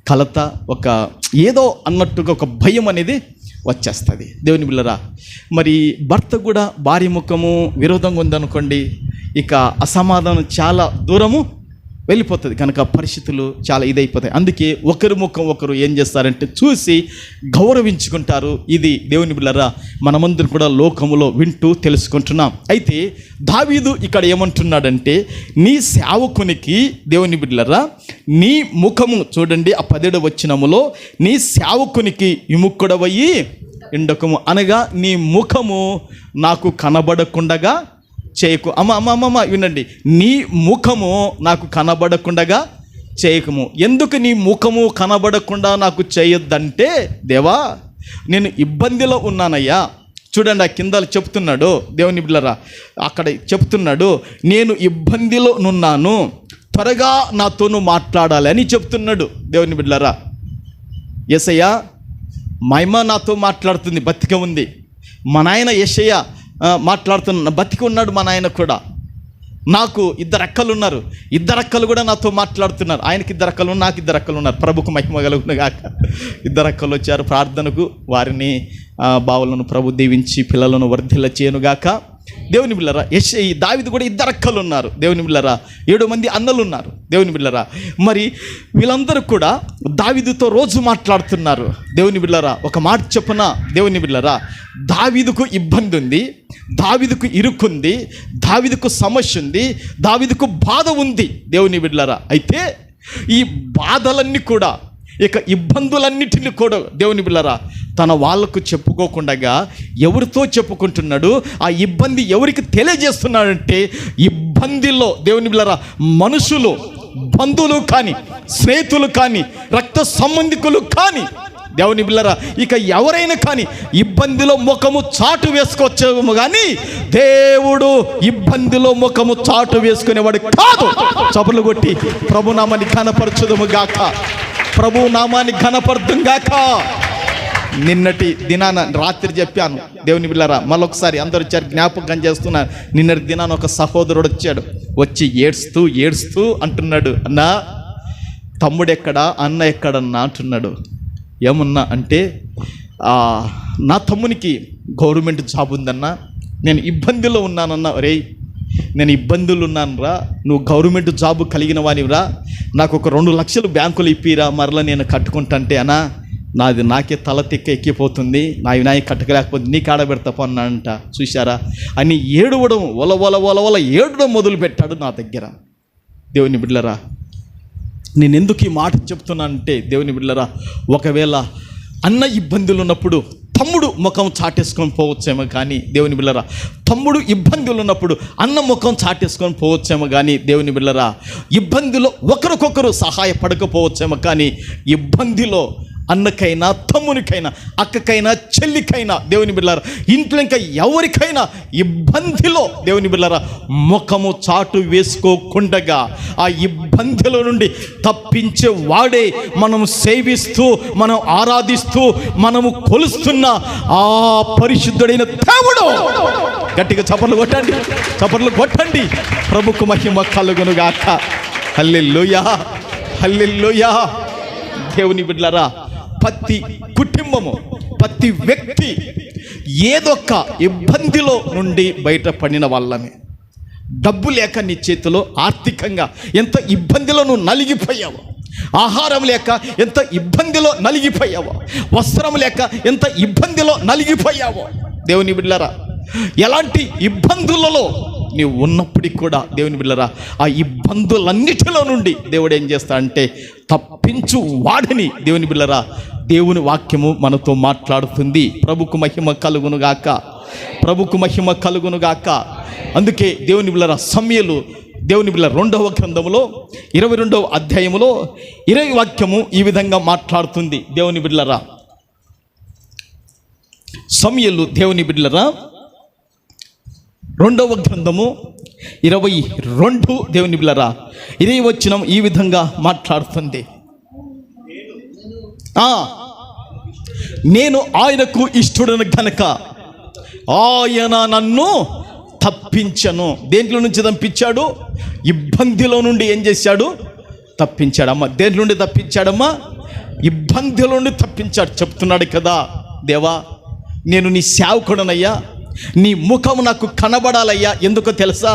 కలత, ఒక ఏదో అన్నట్టుగా ఒక భయం అనేది వచ్చేస్తుంది. దేవుని బిళ్ళరా, మరి భర్త కూడా భార్య ముఖము విరోధంగా ఉందనుకోండి, ఇక అసమాధానం చాలా దూరము వెళ్ళిపోతుంది. కనుక పరిస్థితులు చాలా ఇదైపోతాయి. అందుకే ఒకరి ముఖం ఒకరు ఏం చేస్తారంటే చూసి గౌరవించుకుంటారు. ఇది దేవుని బిళ్ళరా మనమందరం కూడా లోకములో వింటూ తెలుసుకుంటున్నాం. అయితే దావీదు ఇక్కడ ఏమంటున్నాడంటే, నీ సేవకునికి దేవుని బిళ్ళరా నీ ముఖము చూడండి, ఆ 17వ వచనములో నీ సేవకునికి విముఖుడవయ్యి ఉండకము, అనగా నీ ముఖము నాకు కనబడకుండగా చేయకు. అమ్మ వినండి, నీ ముఖము నాకు కనబడకుండగా చేయకము. ఎందుకు నీ ముఖము కనబడకుండా నాకు చేయొద్దంటే, దేవా నేను ఇబ్బందిలో ఉన్నానయ్యా. చూడండి, ఆ కింద చెప్తున్నాడు దేవుని బిళ్ళరా, అక్కడ చెప్తున్నాడు, నేను ఇబ్బందిలో ఉన్నాను, త్వరగా నాతోను మాట్లాడాలి అని చెప్తున్నాడు. దేవుని బిళ్ళరా, యేసయ్య మహిమ నాతో మాట్లాడుతుంది, బతిక ఉంది. మా నాయన యేసయ్య మాట్లాడుతున్నా, బతికి ఉన్నాడు మా నాయన కూడా. నాకు 2 అక్కలు ఉన్నారు, 2 అక్కలు కూడా నాతో మాట్లాడుతున్నారు. ఆయనకి 2 అక్కలు, నాకు 2 అక్కలు ఉన్నారు. ప్రభుకు మహిమ కలుగును గాక. 2 అక్కలు వచ్చారు ప్రార్థనకు, వారిని బావులను ప్రభు దీవించి పిల్లలను వర్ధిల్ల చేయనుగాక. దేవుని బిళ్ళరా, దావీదు కూడా 2 అక్కలు ఉన్నారు. దేవుని బిళ్ళరా 7 మంది అన్నలు ఉన్నారు. దేవుని బిళ్ళరా, మరి వీళ్ళందరూ కూడా దావీదుతో రోజు మాట్లాడుతున్నారు. దేవుని బిళ్ళరా, ఒక మాట చెప్పున, దేవుని బిళ్ళరా, దావీదుకు ఇబ్బంది ఉంది, దావీదుకు ఇరుక్కుంది, దావీదుకు సమస్య ఉంది, దావీదుకు బాధ ఉంది. దేవుని బిడ్డలారా, అయితే ఈ బాధలన్నీ కూడా, ఇక ఇబ్బందులన్నిటిని కూడా దేవుని బిడ్డలారా తన వాళ్ళకు చెప్పుకోకుండా ఎవరితో చెప్పుకుంటున్నాడు? ఆ ఇబ్బంది ఎవరికి తెలియజేస్తున్నాడంటే, ఇబ్బందిలో దేవుని బిడ్డలారా మనుషులు, బంధువులు కానీ, స్నేహితులు కానీ, రక్త సంబంధికులు కానీ, దేవుని బిళ్ళరా ఇక ఎవరైనా కానీ ఇబ్బందిలో ముఖము చాటు వేసుకోవచ్చేమో, కానీ దేవుడు ఇబ్బందిలో ముఖము చాటు వేసుకునేవాడు కాదు. చపలు కొట్టి ప్రభు నామాన్ని ఘనపరచుదుము గాక, ప్రభు నామాన్ని ఘనపరచుదుం గాక. నిన్నటి దినాన రాత్రి చెప్పాను దేవుని బిళ్ళరా, మళ్ళొకసారి అందరూ వచ్చారు, జ్ఞాపకం చేస్తున్నారు. నిన్నటి దినాన ఒక సహోదరుడు వచ్చాడు, వచ్చి ఏడుస్తూ అంటున్నాడు, అన్నా తమ్ముడు ఎక్కడా, అన్న ఎక్కడన్నా అంటున్నాడు. ఏమన్నా అంటే, నా తమ్మునికి గవర్నమెంట్ జాబ్ ఉందన్నా, నేను ఇబ్బందిలో ఉన్నానన్నా. రే, నేను ఇబ్బందులు ఉన్నానురా, నువ్వు గవర్నమెంట్ జాబ్ కలిగిన వానివిరా, నాకు ఒక 2 లక్షలు బ్యాంకులు ఇప్పిరా, మరలా నేను కట్టుకుంటంటే అన్నా నాకే తల ఎక్కిపోతుంది, నా వినాయక కట్టకలేకపోతే నీ కాడ పెడతాపో అన్నాడంట. చూశారా అని ఏడవడం, వల ఏడవడం మొదలుపెట్టాడు నా దగ్గర. దేవుని బిడ్డలరా, నేను ఎందుకు ఈ మాట చెప్తున్నానంటే, దేవుని బిడ్డలరా, ఒకవేళ అన్న ఇబ్బందులు ఉన్నప్పుడు తమ్ముడు ముఖం చాటేసుకొని పోవచ్చేమో కానీ, దేవుని బిడ్డలరా తమ్ముడు ఇబ్బందులు ఉన్నప్పుడు అన్న ముఖం చాటేసుకొని పోవచ్చేమో కానీ, దేవుని బిడ్డలరా ఇబ్బందిలో ఒకరికొకరు సహాయపడకపోవచ్చేమో కానీ, ఇబ్బందిలో అన్నకైనా, తమ్మునికైనా, అక్కకైనా, చెల్లికైనా, దేవుని బిడ్డలారా ఇంట్లో ఇంకా ఎవరికైనా ఇబ్బందిలో దేవుని బిడ్డలారా ముఖము చాటు వేసుకోకుండగా ఆ ఇబ్బందిలో నుండి తప్పించే వాడే మనం సేవిస్తూ, మనం ఆరాధిస్తూ, మనము కొలుస్తున్న ఆ పరిశుద్ధుడైన దేవుడు. గట్టిగా చప్పట్లు కొట్టండి. ప్రభుకు మహిమ కలుగును గాక. హల్లెలూయా, హల్లెలూయా. దేవుని బిడ్డలారా, ప్రతి కుటుంబము, ప్రతి వ్యక్తి ఏదొక్క ఇబ్బందిలో నుండి బయటపడిన వాళ్ళమే. డబ్బు లేక నీ చేతిలో ఆర్థికంగా ఎంత ఇబ్బందిలో నువ్వు నలిగిపోయావు, ఆహారం లేక ఎంత ఇబ్బందిలో నలిగిపోయావో, వస్త్రం లేక ఎంత ఇబ్బందిలో నలిగిపోయావో దేవుని బిడ్డలారా, ఎలాంటి ఇబ్బందులలో నీవు ఉన్నప్పటికి కూడా దేవుని బిడ్డలారా, ఆ ఇబ్బందులన్నిటిలో నుండి దేవుడు ఏం చేస్తాడంటే తప్పించు వాడిని దేవుని బిడ్డలారా దేవుని వాక్యము మనతో మాట్లాడుతుంది. ప్రభుకు మహిమ కలుగునుగాక, ప్రభుకు మహిమ కలుగునుగాక. అందుకే దేవుని బిడ్డలారా సమూయేలు దేవుని బిడ్డల 2వ గ్రంథములో 22వ అధ్యాయములో 20 వాక్యము ఈ విధంగా మాట్లాడుతుంది. దేవుని బిడ్డలారా సమూయేలు దేవుని బిడ్డలారా 2వ గ్రంథము 22 దేవుని బిడ్డలారా 20 వచనం ఈ విధంగా మాట్లాడుతుంది. నేను ఆయనకు ఇష్టడును గనక ఆయన నన్ను తప్పించను. దేంట్లో నుంచి తప్పించాడు? ఇబ్బందిలో నుండి ఏం చేశాడు? తప్పించాడమ్మా. దేంట్లో నుండి తప్పించాడమ్మా? ఇబ్బందిలో నుండి తప్పించాడు. చెప్తున్నాడు కదా, దేవా నేను నీ సేవకుడనయ్యా, నీ ముఖం నాకు కనబడాలయ్యా. ఎందుకో తెలుసా?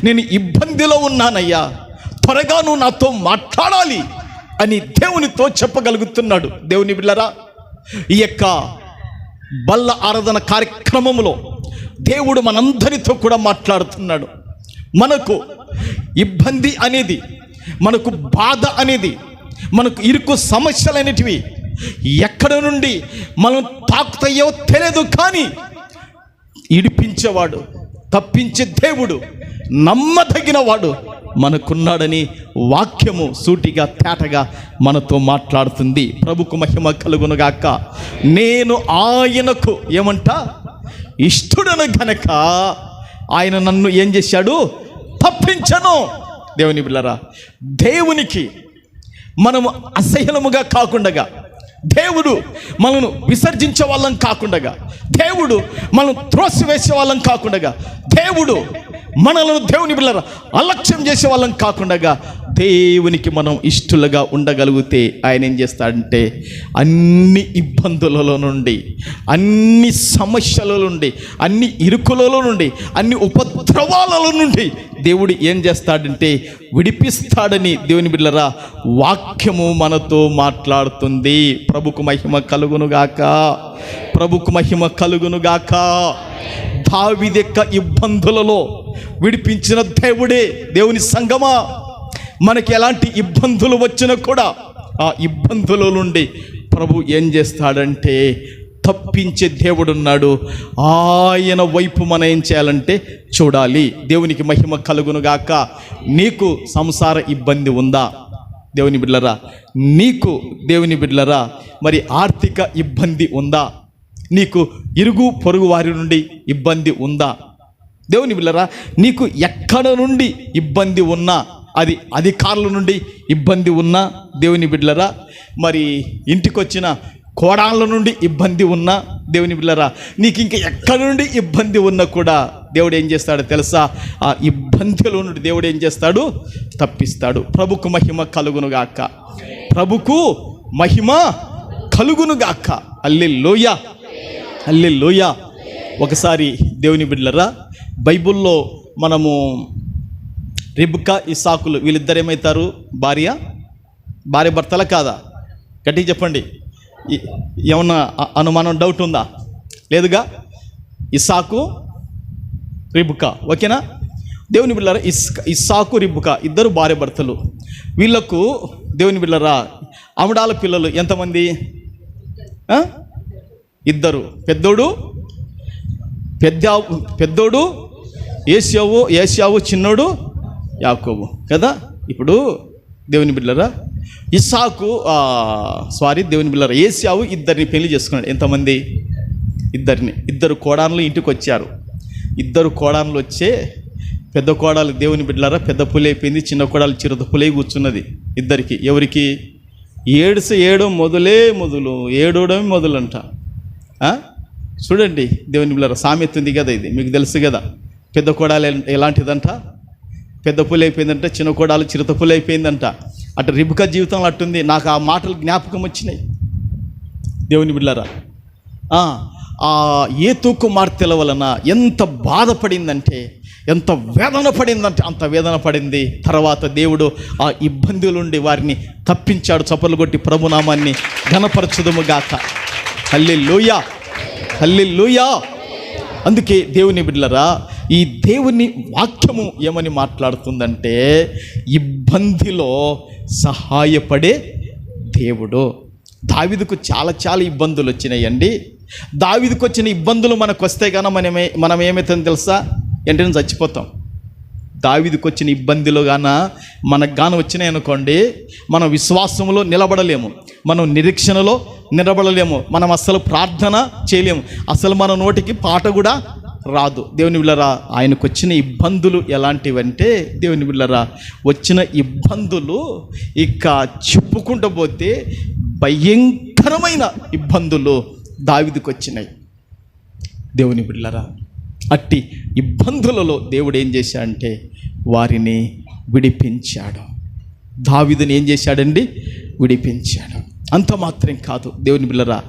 నేను ఇబ్బందిలో ఉన్నానయ్యా, త్వరగా నువ్వు నాతో మాట్లాడాలి అని దేవునితో చెప్పగలుగుతున్నాడు. దేవుని బిడ్డలారా ఈ యొక్క బల్ల ఆరాధన కార్యక్రమంలో దేవుడు మనందరితో కూడా మాట్లాడుతున్నాడు. మనకు ఇబ్బంది అనేది, మనకు బాధ అనేది, మనకు ఇరుకు సమస్యలు అనేటివి ఎక్కడ నుండి మనం తాకుతాయో తెలియదు, కానీ ఇడిపించేవాడు, తప్పించే దేవుడు, నమ్మదగిన వాడు మనకున్నాడని వాక్యము సూటిగా తేటగా మనతో మాట్లాడుతుంది. ప్రభుకు మహిమ కలుగునుగాక. నేను ఆయనకు ఏమంట ఇష్టడును గనక ఆయన నన్ను ఏం చేశాడు? తప్పించను. దేవుని బిడ్డలారా దేవునికి మనము అసహ్యముగా కాకుండా, దేవుడు మనను విసర్జించే వాళ్ళం కాకుండా, దేవుడు మనం త్రోసివేసే వాళ్ళం కాకుండా, దేవుడు మనలను దేవుని బిడ్డలారా అలక్ష్యం చేసే వాళ్ళం కాకుండా దేవునికి మనం ఇష్టలుగా ఉండగలిగితే ఆయన ఏం చేస్తాడంటే అన్ని ఇబ్బందులలో నుండి, అన్ని సమస్యల నుండి, అన్ని ఇరుకులలో నుండి, అన్ని ఉపద్రవాలలో నుండి దేవుడు ఏం చేస్తాడంటే విడిపిస్తాడని దేవుని బిడ్డలారా వాక్యము మనతో మాట్లాడుతుంది. ప్రభుకు మహిమ కలుగునుగాక, ప్రభుకు మహిమ కలుగునుగాక. దావీదు యొక్క ఇబ్బందులలో విడిపించిన దేవుడే. దేవుని సంగమా, మనకి ఎలాంటి ఇబ్బందులు వచ్చినా కూడా ఆ ఇబ్బందుల నుండి ప్రభు ఏం చేస్తాడంటే తప్పించే దేవుడున్నాడు. ఆయన వైపు మనం ఏం చేయాలంటే చూడాలి. దేవునికి మహిమ కలుగునుగాక. నీకు సంసార ఇబ్బంది ఉందా దేవుని బిడ్డలారా? నీకు దేవుని బిడ్డలారా మరి ఆర్థిక ఇబ్బంది ఉందా? నీకు ఇరుగు పొరుగు వారి నుండి ఇబ్బంది ఉందా దేవుని బిడ్డలారా? నీకు ఎక్కడ నుండి ఇబ్బంది ఉన్నా, అది అధికారుల నుండి ఇబ్బంది ఉన్నా దేవుని బిడ్డలారా, మరి ఇంటికి వచ్చిన కోడాళ్ళ నుండి ఇబ్బంది ఉన్నా దేవుని బిడ్డలారా, నీకు ఇంకా ఎక్కడి నుండి ఇబ్బంది ఉన్నా కూడా దేవుడు ఏం చేస్తాడో తెలుసా? ఆ ఇబ్బందిలో నుండి దేవుడు ఏం చేస్తాడు? తప్పిస్తాడు. ప్రభుకు మహిమ కలుగునుగాక, ప్రభుకు మహిమ కలుగునుగాక. హల్లెలూయా, హల్లెలూయా. ఒకసారి దేవుని బిడ్డలారా బైబిల్లో మనము రిబ్కా ఇస్సాకులు వీళ్ళిద్దరు ఏమవుతారు? భార్య భర్తల కాదా? గట్టిగా చెప్పండి. ఏమన్నా అనుమానం, డౌట్ ఉందా? లేదుగా. ఇస్సాకు రిబ్కా, ఓకేనా? దేవుని బిడ్డలారా ఇస్సాకు రిబ్కా ఇద్దరు భార్య భర్తలు. వీళ్ళకు దేవుని బిడ్డలారా అమడాల పిల్లలు ఎంతమంది? ఇద్దరు. పెద్దోడు ఏశావు, చిన్నోడు యాకోబు కదా. ఇప్పుడు దేవుని బిడ్డలారా దేవుని బిడ్డలారా ఏశావు ఇద్దరిని పెళ్లి చేసుకున్నాడు. ఎంతమంది? ఇద్దరు కోడాన్లు ఇంటికి వచ్చారు. ఇద్దరు కోడాన్లు వచ్చే పెద్ద కోడాలు దేవుని బిడ్డలారా పెద్ద పులి అయిపోయింది, చిన్న కోడాలు చిరుత పులి కూర్చున్నది ఇద్దరికి. ఎవరికి? ఏడో ఏడోడమే మొదలంట. చూడండి దేవుని బిడ్డలారా సామెత ఉంది కదా, ఇది మీకు తెలుసు కదా. పెద్ద కోడాలు ఎలాంటిదంట? పెద్ద పులి అయిపోయిందంట, చిన్న కోడాలు చిరుత పులి అయిపోయిందంట. అటు రిబ్కా జీవితంలో అట్టుంది. నాకు ఆ మాటలు జ్ఞాపకం వచ్చినాయి దేవుని బిడ్డలారా. ఏ తూకు మార్తెల వలన ఎంత బాధపడిందంటే, ఎంత వేదన పడిందంటే అంత వేదన పడింది. తర్వాత దేవుడు ఆ ఇబ్బందుల నుండి వారిని తప్పించాడు. చప్పలు కొట్టి ప్రభునామాన్ని ఘనపరచుదుముగాక. హల్లెలూయా, హల్లెలూయా. అందుకే దేవుని బిడ్డలారా, ఈ దేవుని వాక్యము ఏమని మాట్లాడుతుందంటే, ఇబ్బందిలో సహాయపడే దేవుడు. దావీదుకు చాలా ఇబ్బందులు వచ్చినాయండి. దావీదుకు వచ్చిన ఇబ్బందులు మనకు వస్తే కానీ మనం ఏమవుతుందో తెలుసా? వెంటనే చచ్చిపోతాం. దావీదుకు వచ్చిన ఇబ్బందులు మనకు వచ్చినాయి అనుకోండి, మనం విశ్వాసంలో నిలబడలేము, మనం నిరీక్షణలో నిలబడలేము, మనం అస్సలు ప్రార్థన చేయలేము, అసలు మన నోటికి పాట కూడా రాదు. దేవుని బిడ్డలారా, ఆయనకు వచ్చిన ఇబ్బందులు ఎలాంటివంటే, దేవుని బిడ్డలారా, వచ్చిన ఇబ్బందులు ఇక చెప్పుకుంటూ పోతే భయంకరమైన ఇబ్బందులు దావీదుకు వచ్చినాయి. దేవుని బిడ్డలారా, అట్టి ఇబ్బందులలో దేవుడు ఏం చేశాడంటే వారిని విడిపించాడు. దావీదుని ఏం చేశాడండి? విడిపించాడు. అంత మాత్రం కాదు దేవుని బిడ్డలారా,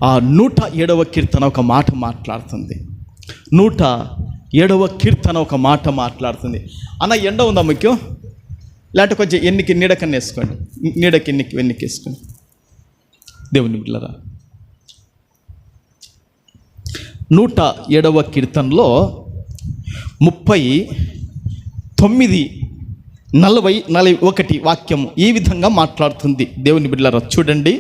ఆ 107వ కీర్తన ఒక మాట మాట్లాడుతుంది. 107వ కీర్తన ఒక మాట మాట్లాడుతుంది. అన్న ఎండ ఉందా మీకు? లేకపోతే కొంచెం ఎన్నికి నీడకన్నా వేసుకోండి, నీడకి ఎన్నికి వేసుకోండి. దేవుని బిడ్డలారా, 107వ కీర్తనలో 39:40-41 వాక్యం ఈ విధంగా మాట్లాడుతుంది. దేవుని బిడ్డలారా చూడండి.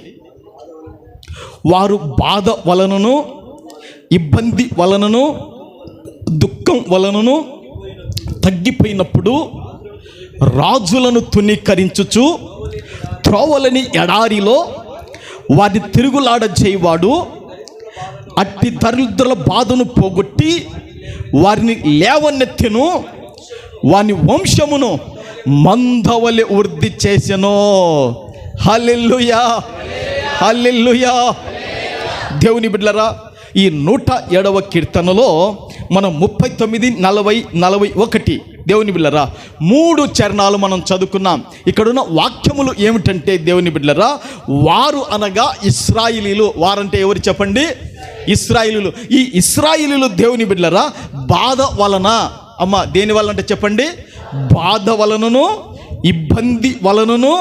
వారు బాధ వలనను, ఇబ్బంది వలనను, దుఃఖం వలనను తగ్గిపోయినప్పుడు రాజులను తునీకరించుచు త్రోవలని ఎడారిలో వారి తిరుగులాడ చేయవాడు, అట్టి దరిద్రుల బాధను పోగొట్టి వారిని లేవనెత్తెను, వాని వంశమును మందవలె వృద్ధి చేసెను. హల్లెలూయా, హల్లెలూయా. దేవుని బిడ్డలారా, ఈ 107వ కీర్తనలో మనం 39:40-41 దేవుని బిడ్డలారా 3 చరణాలు మనం చదువుకున్నాం. ఇక్కడున్న వాక్యములు ఏమిటంటే, దేవుని బిడ్డలారా, వారు అనగా ఇశ్రాయేలీలు. వారంటే ఎవరు చెప్పండి? ఇశ్రాయేలీలు. ఈ ఇశ్రాయేలీలు దేవుని బిడ్డలారా బాధ వలన, దేని వలన అంటే చెప్పండి? బాధ వలనను, ఇబ్బంది వలనను,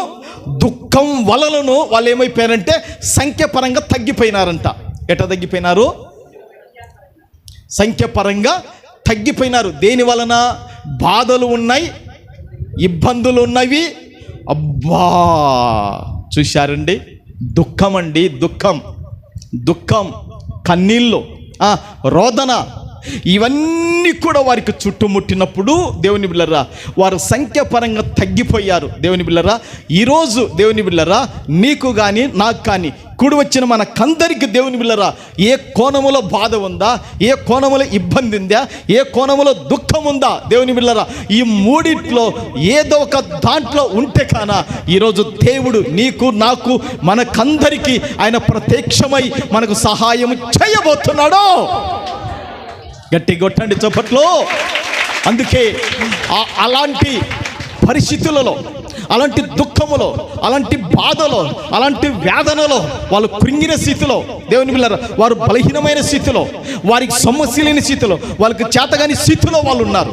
దుఃఖం వలనను వాళ్ళు ఏమైపోయారంటే సంఖ్యపరంగా తగ్గిపోయినారంట. ఎట్లా తగ్గిపోయినారు? సంఖ్యపరంగా తగ్గిపోయినారు. దేని వలన? బాధలు ఉన్నాయి, ఇబ్బందులు ఉన్నవి. అబ్బా, చూశారండి? దుఃఖం అండి, దుఃఖం, కన్నీళ్ళు, రోదన, ఇవన్నీ కూడా వారికి చుట్టుముట్టినప్పుడు దేవుని బిడ్డలారా వారు సంఖ్యాపరంగా తగ్గిపోయారు. దేవుని బిడ్డలారా, ఈరోజు దేవుని బిడ్డలారా నీకు కానీ నాకు కానీ కూడి వచ్చిన మనకందరికి దేవుని బిడ్డలారా ఏ కోణములో బాధ ఉందా, ఏ కోణములో ఇబ్బంది ఉందా, ఏ కోణములో దుఃఖం ఉందా, దేవుని బిడ్డలారా ఈ మూడిట్లో ఏదో ఒక దాంట్లో ఉంటే కాన ఈరోజు దేవుడు నీకు నాకు మనకందరికీ ఆయన ప్రత్యక్షమై మనకు సహాయం చేయబోతున్నాడు. గట్టి కొట్టండి చప్పట్లో. అందుకే అలాంటి పరిస్థితులలో, అలాంటి దుఃఖములో, అలాంటి బాధలో, అలాంటి వేదనలో, వాళ్ళు కృంగిన స్థితిలో, దేవుని బిడ్డలారా వారు బలహీనమైన స్థితిలో, వారికి సమస్య లేని స్థితిలో, వాళ్ళకి చేతగాని స్థితిలో వాళ్ళు ఉన్నారు.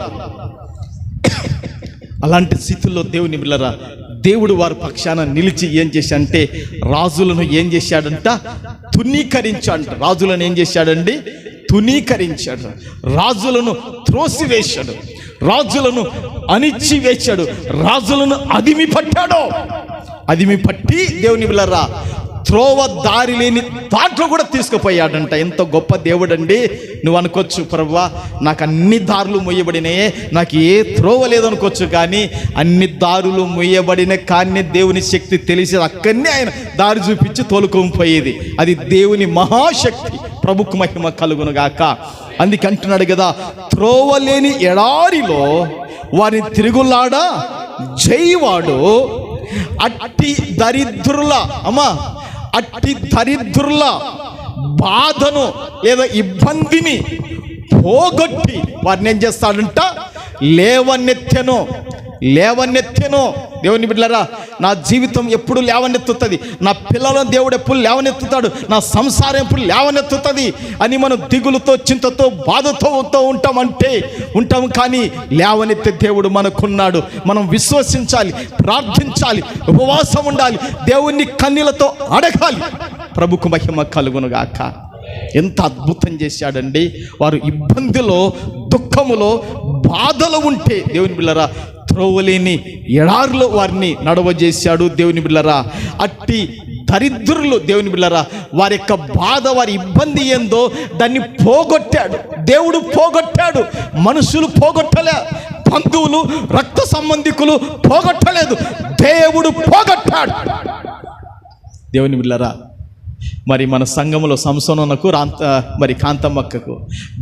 అలాంటి స్థితిలో దేవుని బిడ్డలారా దేవుడు వారి పక్షాన నిలిచి ఏం చేశాడంటే రాజులను ఏం చేశాడంట? తునీకరించాడంట. రాజులను ఏం చేశాడండి? తునీకరించాడు. రాజులను త్రోసివేశాడు, రాజులను అణిచివేశాడు, రాజులను అదిమి పట్టి దేవుని బిడ్డలారా త్రోవ దారి లేని దాంట్లో కూడా తీసుకుపోయాడంట. ఎంత గొప్ప దేవుడు అండి. నువ్వు అనుకోవచ్చు, ప్రభువా నాకు అన్ని దారులు మొయ్యబడినాయే, నాకు ఏ త్రోవ లేదనుకోవచ్చు, కానీ అన్ని దారులు మొయ్యబడిన కానీ దేవుని శక్తి తెలిసి అక్కడనే ఆయన దారి చూపించి తోలుకొని పోయేది. అది దేవుని మహాశక్తి. ప్రభుకు మహిమ కలుగును గాక. అందుకే అంటున్నాడు కదా, త్రోవలేని ఎడారిలో వారిని తిరుగులాడ జైవాడు, అట్టి దరిద్రుల బాధను లేదా ఇబ్బందిని పోగొట్టి వారిని ఏం చేస్తాడంట? లేవనెత్తెను. లేవనెత్తెను. దేవుని బిడ్డలారా, నా జీవితం ఎప్పుడు లేవనెత్తుతుంది, నా పిల్లలను దేవుడు ఎప్పుడు లేవనెత్తుతాడు, నా సంసారం ఎప్పుడు లేవనెత్తుతుంది అని మనం దిగులుతో, చింతతో, బాధతో ఉంటాం. కానీ లేవనెత్తే దేవుడు మనకున్నాడు. మనం విశ్వసించాలి, ప్రార్థించాలి, ఉపవాసం ఉండాలి, దేవుణ్ణి కన్నీళ్లతో అడగాలి. ప్రభుకు మహిమ కలుగునుగాక. ఎంత అద్భుతం చేశాడండి. వారు ఇబ్బందిలో, దుఃఖములో, బాధలో ఉంటే దేవుని బిడ్డలారా త్రోవలేని ఎడారిలో వారిని నడవజేశాడు. దేవుని బిడ్డలారా, అట్టి దరిద్రులు దేవుని బిడ్డలారా వారి యొక్క బాధ, వారి ఇబ్బంది ఏందో దాన్ని పోగొట్టాడు. దేవుడు పోగొట్టాడు. మనుషులు పోగొట్టలే, బంధువులు, రక్త సంబంధికులు పోగొట్టలేదు, దేవుడు పోగొట్టాడు. దేవుని బిడ్డలారా, మరి మన సంఘంలో సంసోనకు మరి కాంతమ్మక్కకు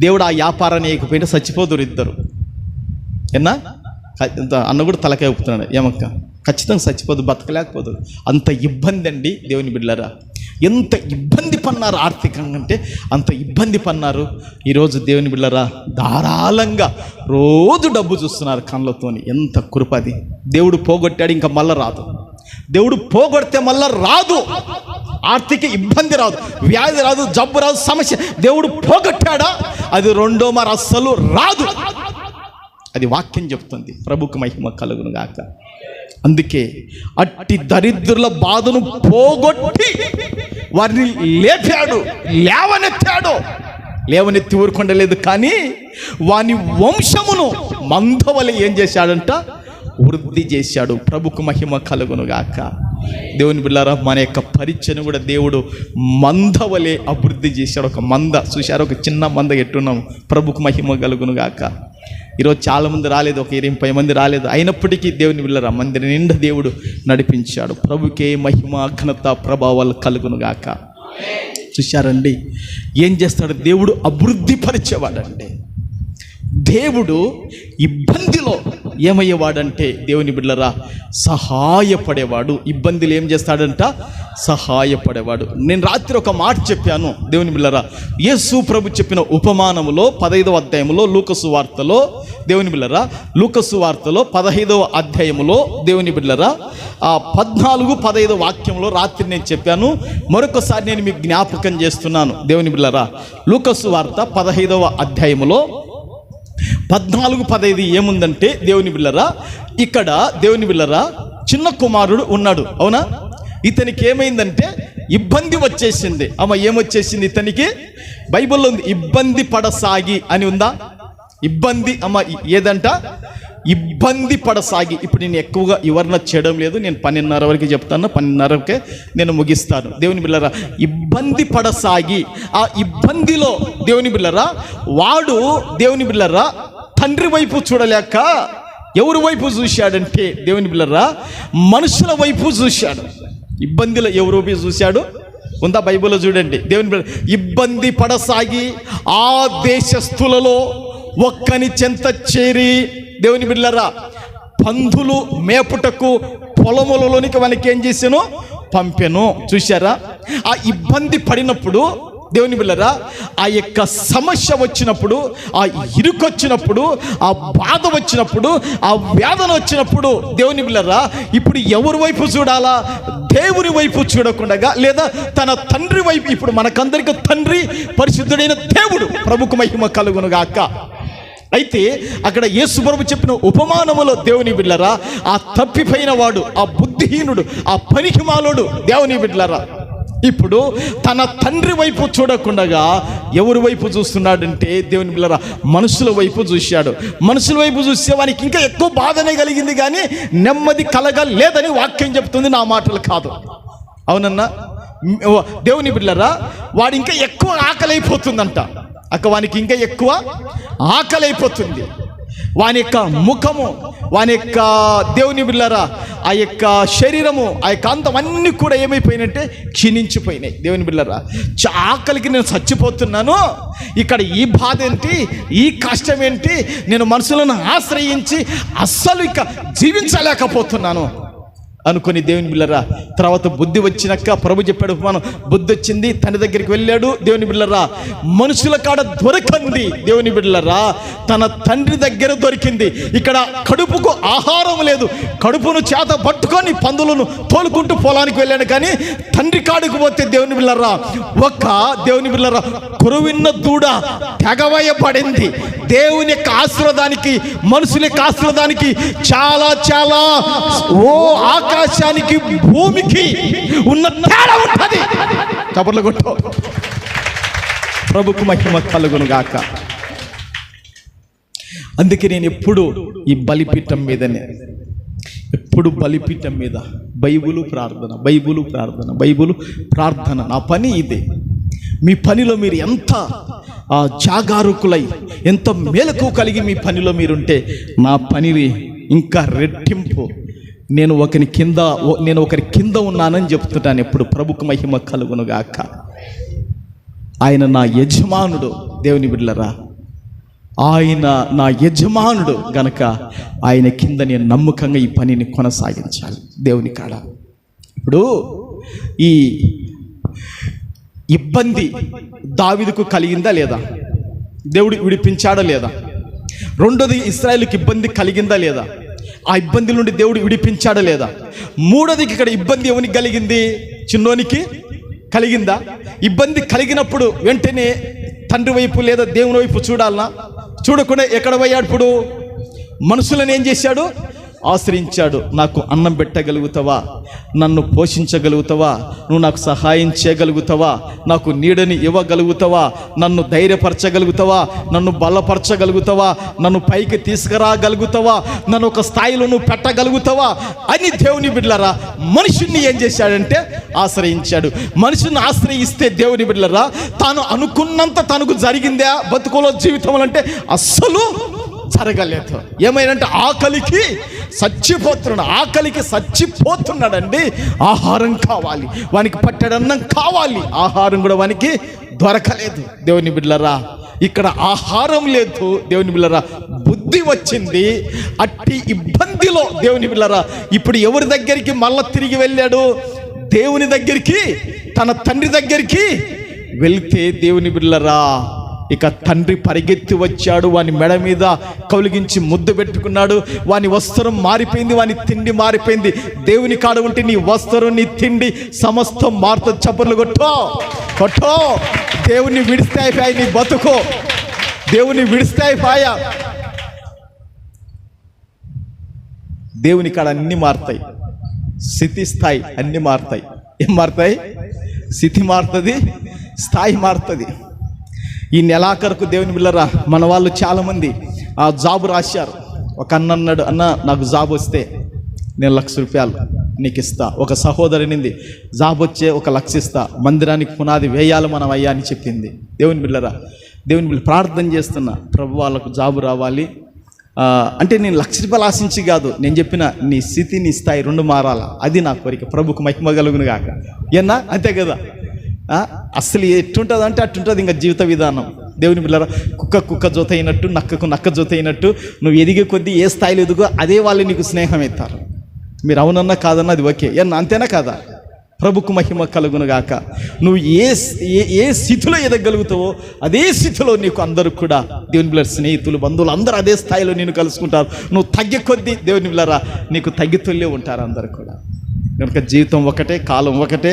దేవుడు ఆ వ్యాపారాన్ని వేయకపోయినా చచ్చిపోదురు ఇద్దరు. ఎన్నా అన్న కూడా తలకాయ ఊపుతున్నాడు, ఏమక్క ఖచ్చితంగా చచ్చిపోదు, బతకలేకపోదు. అంత ఇబ్బంది అండి. దేవుని బిడ్డలారా, ఎంత ఇబ్బంది పన్నారు ఆర్థికంగా అంటే అంత ఇబ్బంది పన్నారు. ఈరోజు దేవుని బిడ్డలారా ధారాళంగా రోజు డబ్బు చూస్తున్నారు కళ్ళతోని. ఎంత కృపది. దేవుడు పోగొట్టాడు, ఇంకా మళ్ళా రాదు. దేవుడు పోగొడితే మళ్ళా రాదు. ఆర్థిక ఇబ్బంది రాదు, వ్యాధి రాదు, జబ్బు రాదు, సమస్య దేవుడు పోగొట్టాడా అది రెండో మరి అస్సలు రాదు. అది వాక్యం చెప్తుంది. ప్రభుకు మహిమ కలుగును గాక. అందుకే అట్టి దరిద్రుల బాధను పోగొట్టి వారిని లేపాడు, లేవనెత్తి ఊరుకొండలేదు. కానీ వాని వంశమును మందవలె ఏం చేశాడంట, వృద్ధి చేశాడు. ప్రభుకు మహిమ కలుగును గాక. దేవుని బిడ్డలారా, మన యొక్క పరిచయను కూడా దేవుడు మందవలే అభివృద్ధి చేశాడు. ఒక మంద చూశారు, ఒక చిన్న మంద ఎట్టున్నాము. ప్రభుకు మహిమ కలుగును గాక. ఈరోజు చాలామంది రాలేదు, ఒక 20 మంది రాలేదు. అయినప్పటికీ దేవుని బిడ్డలారా మందిరం నిండా దేవుడు నడిపించాడు. ప్రభుకే మహిమ, ఘనత, ప్రభావాలు కలుగును గాక. చూశారండి, ఏం చేస్తాడు దేవుడు? అభివృద్ధి పరిచేవాడండి. దేవుడు ఇబ్బందిలో ఏమయ్యేవాడంటే దేవుని బిడ్డలారా సహాయపడేవాడు. ఇబ్బందులు ఏం చేస్తాడంట? సహాయపడేవాడు. నేను రాత్రి ఒక మాట చెప్పాను దేవుని బిడ్డలారా. యేసు ప్రభు చెప్పిన ఉపమానములో 15వ అధ్యాయంలో లూకాసు వార్తలో దేవుని బిడ్డలారా, లూకాసు వార్తలో 15వ అధ్యాయములో దేవుని బిడ్డలారా 14-15 వాక్యంలో రాత్రి నేను చెప్పాను. మరొకసారి నేను మీకు జ్ఞాపకం చేస్తున్నాను. దేవుని బిడ్డలారా, లూకాసు వార్త 15వ అధ్యాయములో 14-15 ఏముందంటే దేవుని బిడ్డలారా, ఇక్కడ దేవుని బిడ్డలారా చిన్న కుమారుడు ఉన్నాడు, అవునా? ఇతనికి ఏమైందంటే ఇబ్బంది వచ్చేసింది. ఏమొచ్చేసింది ఇతనికి? బైబిల్లో ఉంది, ఇబ్బంది పడసాగి అని ఉందా? ఇబ్బంది ఏదంట? ఇబ్బంది పడసాగి. ఇప్పుడు నేను ఎక్కువగా వివరణ చేయడం లేదు, నేను 12:30 వరకు చెప్తాను, 12:30కే నేను ముగిస్తాను. దేవుని బిడ్డలారా, ఇబ్బంది పడసాగి ఆ ఇబ్బందిలో దేవుని బిడ్డలారా వాడు దేవుని బిడ్డలారా తండ్రి వైపు చూడలేక ఎవరి వైపు చూశాడంటే దేవుని బిడ్డలారా మనుషుల వైపు చూశాడు. ఇబ్బందిలో ఎవరి వైపు చూశాడు? ఉందా బైబిల్లో? చూడండి. దేవుని బిడ్డ ఇబ్బంది పడసాగి ఆ దేశస్థులలో ఒక్కని చెంత చేరి దేవుని బిడ్డలారా పందులు మేపుటకు పొలములలోనికి మనకి ఏం చేశాను? పంపెను. చూశారా? ఆ ఇబ్బంది పడినప్పుడు దేవుని బిడ్డలారా ఆ యొక్క సమస్య వచ్చినప్పుడు, ఆ ఇరుకు వచ్చినప్పుడు, ఆ బాధ వచ్చినప్పుడు, ఆ వేదన వచ్చినప్పుడు దేవుని బిడ్డలారా ఇప్పుడు ఎవరి వైపు చూడాలా? దేవుని వైపు చూడకుండా లేదా తన తండ్రి వైపు. ఇప్పుడు మనకందరికీ తండ్రి పరిశుద్ధుడైన దేవుడు. ప్రభుకు మహిమ కలుగును గాక. అయితే అక్కడ యేసు ప్రభు చెప్పిన ఉపమానములో దేవుని బిడ్డలారా ఆ తప్పిపోయిన వాడు, ఆ బుద్ధిహీనుడు, ఆ పనికిమాలోడు దేవుని బిడ్డలారా ఇప్పుడు తన తండ్రి వైపు చూడకుండా ఎవరి వైపు చూస్తున్నాడంటే దేవుని బిడ్డలారా మనుషుల వైపు చూశాడు. మనుషుల వైపు చూస్తే వానికి ఇంకా ఎక్కువ బాధనే కలిగింది, కానీ నెమ్మది కలగలేదని వాక్యం చెప్తుంది, నా మాటలు కాదు. అవునన్నా? దేవుని బిడ్డలారా వాడు ఇంకా ఎక్కువ ఆకలి అయిపోతుందంట. వానికి ఇంకా ఎక్కువ ఆకలి అయిపోతుంది. వాని యొక్క ముఖము, వాని యొక్క దేవుని బిడ్డలారా ఆ యొక్క శరీరము, ఆ యొక్క అంతం అన్నీ కూడా ఏమైపోయినట్టే క్షీణించిపోయినాయి. దేవుని బిడ్డలారా ఆకలికి నేను చచ్చిపోతున్నాను, ఇక్కడ ఈ బాధ ఏంటి, ఈ కష్టం ఏంటి, నేను మనుషులను ఆశ్రయించి అస్సలు ఇక జీవించలేకపోతున్నాను అనుకొని దేవుని బిళ్ళరా తర్వాత బుద్ధి వచ్చినాక ప్రభు చెప్పాడు ఉపమానం, బుద్ధి వచ్చింది, తండ్రి దగ్గరికి వెళ్ళాడు. దేవుని బిళ్ళరా మనుషుల కాడ దొరకంది, దేవుని బిళ్ళరా తన తండ్రి దగ్గర దొరికింది. ఇక్కడ కడుపుకు ఆహారం లేదు, కడుపును చేత పట్టుకొని పందులను తోలుకుంటూ పొలానికి వెళ్ళాడు. కానీ తండ్రి కాడుకు పోతే దేవుని బిళ్ళరా దేవుని బిళ్ళరా కురువిన్న దూడ తెగవేయబడింది. దేవుని యొక్క ఆశీర్వాదానికి మనుషుల యొక్క ఆశీర్వాదానికి చాలా చాలా ఆకాశానికి భూమికి ఉన్న తేడా ఉంటుంది. చప్పట్లు కొట్టు. ప్రభుకు మహిమ కలుగును గాక. అందుకే నేను ఎప్పుడు ఈ బలిపీఠం మీదనే, ఎప్పుడు బలిపీఠం మీద బైబులు ప్రార్థన, బైబులు ప్రార్థన, బైబులు ప్రార్థన. నా పని ఇదే. మీ పనిలో మీరు ఎంత జాగారూకులై, ఎంత మేలకు కలిగి మీ పనిలో మీరుంటే నా పనిని ఇంకా రెట్టింపు. నేను ఒకరి కింద ఉన్నానని చెప్తున్నాను ఎప్పుడు. ప్రభుకు మహిమ కలుగును గాక. ఆయన నా యజమానుడు, దేవుని బిడ్డలారా, ఆయన నా యజమానుడు గనక ఆయన కింద నేను నమ్మకంగా ఈ పనిని కొనసాగించాలి దేవుని కాడ. ఇప్పుడు ఈ ఇబ్బంది దావీదుకు కలిగిందా లేదా? దేవుడు విడిపించాడా లేదా? రెండోది, ఇశ్రాయేలుకి ఇబ్బంది కలిగిందా లేదా? ఆ ఇబ్బంది నుండి దేవుడు విడిపించాడా లేదా? మూడోదికి ఇక్కడ ఇబ్బంది ఎవరికి కలిగింది? చిన్నోనికి కలిగిందా? ఇబ్బంది కలిగినప్పుడు వెంటనే తండ్రి వైపు లేదా దేవుని వైపు చూడాలనా? చూడకుండా ఎక్కడ పోయాడు? ఇప్పుడు మనుషులను ఏం చేశాడు? ఆశ్రయించాడు. నాకు అన్నం పెట్టగలుగుతావా? నన్ను పోషించగలుగుతావా? నువ్వు నాకు సహాయం చేయగలుగుతావా? నాకు నీడని ఇవ్వగలుగుతావా? నన్ను ధైర్యపరచగలుగుతావా? నన్ను బలపరచగలుగుతావా? నన్ను పైకి తీసుకురాగలుగుతావా? నన్ను ఒక స్థాయిలో నువ్వు పెట్టగలుగుతావా అని దేవుని బిడ్డలారా మనుషుని ఏం చేశాడంటే ఆశ్రయించాడు. మనుషుని ఆశ్రయిస్తే దేవుని బిడ్డలారా తాను అనుకున్నంత తనకు జరిగిందా బతుకులో జీవితంలో అంటే అస్సలు జరగలేదు. ఏమైనంటే ఆకలికి చచ్చిపోతున్నాడండి. ఆహారం కావాలి, వానికి పట్టడన్నం కావాలి, ఆహారం కూడా వానికి దొరకలేదు. దేవుని బిడ్డలారా ఇక్కడ ఆహారం లేదు, దేవుని బిడ్డలారా బుద్ధి వచ్చింది. అట్టి ఇబ్బందిలో దేవుని బిడ్డలారా ఇప్పుడు ఎవరి దగ్గరికి మళ్ళా తిరిగి వెళ్ళాడు? దేవుని దగ్గరికి, తన తండ్రి దగ్గరికి వెళ్తే దేవుని బిడ్డలారా ఇక తండ్రి పరిగెత్తి వచ్చాడు. వాని మెడ మీద కౌలిగించి ముద్దు పెట్టుకున్నాడు. వాని వస్త్రం మారిపోయింది, వాని తిండి మారిపోయింది. దేవుని కాడ ఉంటే నీ వస్త్రం, నీ తిండి సమస్తం మారుతుంది. చప్పర్లు కొట్టో. దేవుని విడిస్తాయి నీ బతుకో, దేవుని విడిస్తాయి పాయ. దేవుని కాడ అన్ని మారుతాయి. స్థితి స్థాయి అన్ని మారుతాయి. ఏం మారుతాయి? స్థితి మారుతుంది, స్థాయి మారుతుంది. ఈ నెలాఖరుకు దేవుని బిళ్ళరా మన వాళ్ళు చాలామంది ఆ జాబు రాశారు. ఒక అన్న అన్నాడు, అన్న నాకు జాబ్ వస్తే నేను 1,00,000 రూపాయలు నీకు ఇస్తా. ఒక సహోదరునింది, జాబ్ వచ్చే 1,00,000 ఇస్తా, మందిరానికి పునాది వేయాలి మనం అయ్యా అని చెప్పింది. దేవుని బిళ్ళరా దేవుని బిళ్ళ ప్రార్థన చేస్తున్నా, ప్రభు వాళ్ళకు జాబు రావాలి అంటే నేను 1,00,000 రూపాయలు ఆశించి కాదు, నేను చెప్పిన నీ స్థితి నీ స్థాయి రెండు మారాలా, అది నా కోరిక. ప్రభుకు మహిమ కలుగును గాక. ఏనా అంతే కదా? అసలు ఎట్టుంటుంది అంటే అట్టుంటుంది ఇంకా జీవిత విధానం. దేవుని బిడ్డలారా కుక్క జోత అయినట్టు, నక్క జోత అయినట్టు నువ్వు ఎదిగే కొద్దీ ఏ స్థాయిలో ఎదుగో అదే వాళ్ళు నీకు స్నేహం అవుతారు. మీరు అవునన్నా కాదన్నా అది ఓకే, అంతేనా కాదా? ప్రభుకు మహిమ కలుగును గాక. నువ్వు ఏ స్థితిలో ఎదగలుగుతావో అదే స్థితిలో నీకు అందరూ కూడా దేవుని బిడ్డల స్నేహితులు, బంధువులు అందరూ అదే స్థాయిలో నేను కలుసుకుంటారు. నువ్వు తగ్గే కొద్దీ దేవుని బిడ్డలారా నీకు తగ్గితోళ్ళే ఉంటారు అందరూ కూడా. కనుక జీవితం ఒకటే, కాలం ఒకటే.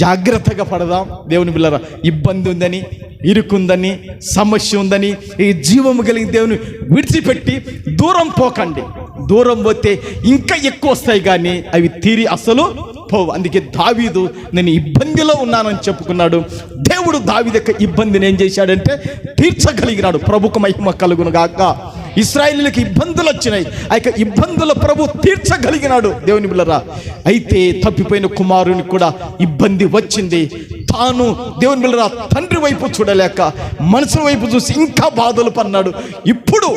జాగ్రత్తగా పడదాం దేవుని బిళ్ళరా. ఇబ్బంది ఉందని, ఇరుకుందని, సమస్య ఉందని ఈ జీవము కలిగిన దేవుని విడిచిపెట్టి దూరం పోకండి. దూరం పోతే ఇంకా ఎక్కువ వస్తాయి కానీ అవి తీరి అసలు పోవు. అందుకే దావీదు నేను ఇబ్బందిలో ఉన్నానని చెప్పుకున్నాడు. దేవుడు దావీదు యొక్క ఇబ్బందిని ఏం చేశాడంటే తీర్చగలిగినాడు. ప్రభుకు మహిమ కలుగును గాక. ఇశ్రాయేలుకి ఇబ్బందులు వచ్చినాయి, ఆ యొక్క ఇబ్బందుల ప్రభు తీర్చగలిగినాడు దేవుని బిళ్ళరా. అయితే తప్పిపోయిన కుమారునికి కూడా ఇబ్బంది వచ్చింది. తాను దేవుని బిడ్డలారా తండ్రి వైపు చూడలేక మనుషుల వైపు చూసి ఇంకా బాధలు పన్నాడు. ఇప్పుడు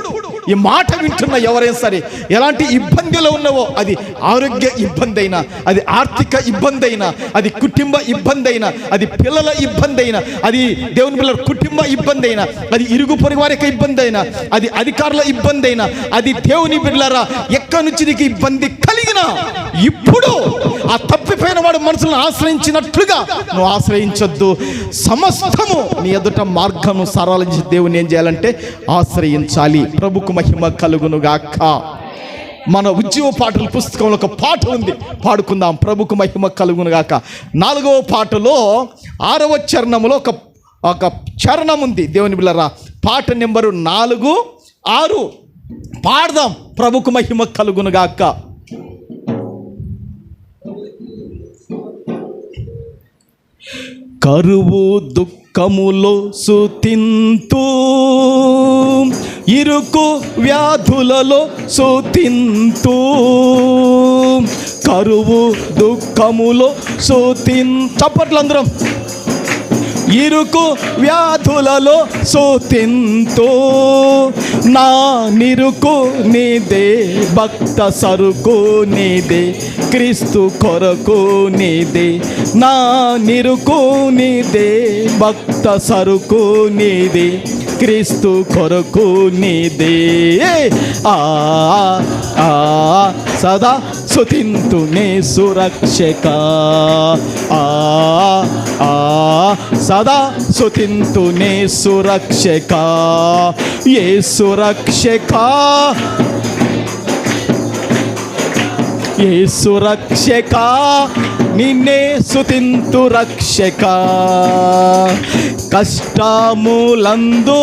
ఈ మాట వింటున్న ఎవరైనా సరే ఎలాంటి ఇబ్బందిలో ఉన్నావో, అది ఆరోగ్య ఇబ్బంది అయినా, అది ఆర్థిక ఇబ్బంది అయినా, అది కుటుంబ ఇబ్బంది అయినా, అది పిల్లల ఇబ్బంది అయినా, అది దేవుని పిల్లల కుటుంబ ఇబ్బంది అయినా, అది ఇరుగు పొరుగు వారి యొక్క ఇబ్బంది అయినా, అది అధికారుల ఇబ్బంది అయినా, అది దేవుని బిడ్డలారా ఎక్కడి నుంచి నీకు ఇబ్బంది కలిగినా ఇప్పుడు ఆ తప్పిపోయిన వాడు మనుషులను ఆశ్రయించినట్లుగా నువ్వు ఆశ్రయించొద్దు. సమస్తము నీ ఎదుట మార్గము సరళించి దేవుని ఏం చేయాలంటే ఆశ్రయించాలి. ప్రభుకు మహిమ కలుగును గాక. మన ఉద్యోగ పాటల పుస్తకంలో ఒక పాట ఉంది, పాడుకుందాం. ప్రభుకు మహిమ కలుగును గాక. 4వ పాటలో 6వ చరణములో ఒక చరణం ఉంది. దేవుని బిడ్డలారా పాట నెంబరు 4, 6 పాడదాం. ప్రభుకు మహిమ కలుగును గాక. కరువు దుఃఖములో సుతింతు, ఇరుకు వ్యాధులలో సుతింతు, కరువు దుఃఖములో చప్పట్లందరం. ఇరుకు వ్యాధులలో సుతింతు, నా నిరుకు నీదే, భక్త సరుకు నీదే, క్రీస్తు కొరకు నీదే, నా నిరుకు నీదే, భక్త సరుకు నీదే, క్రీస్తు కొరకు నీదే. సదా సుతింతు నే సురక్షక, సదా సుతింతు నే సురక్షక, ఏ సురక్షక, ఏ సురక్షక, నిన్నే సుతింతు రక్షక. కష్టములందు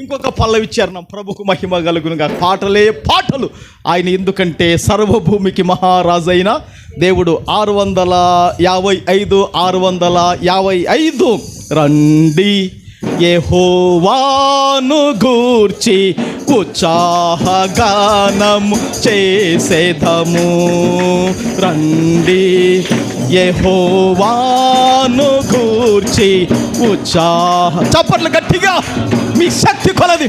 ఇంకొక పల్లవి చరణం. ప్రభుకు మహిమ కలుగునుగా. పాటలే పాటలు ఆయన, ఎందుకంటే సర్వభూమికి మహారాజైన దేవుడు. 655 655 రండి యెహోవాను గూర్చి ఉత్సాహగానము చేసేదము, రండి యెహోవాను గూర్చి చప్పట్లు గట్టిగా మీ శక్తి కొలది.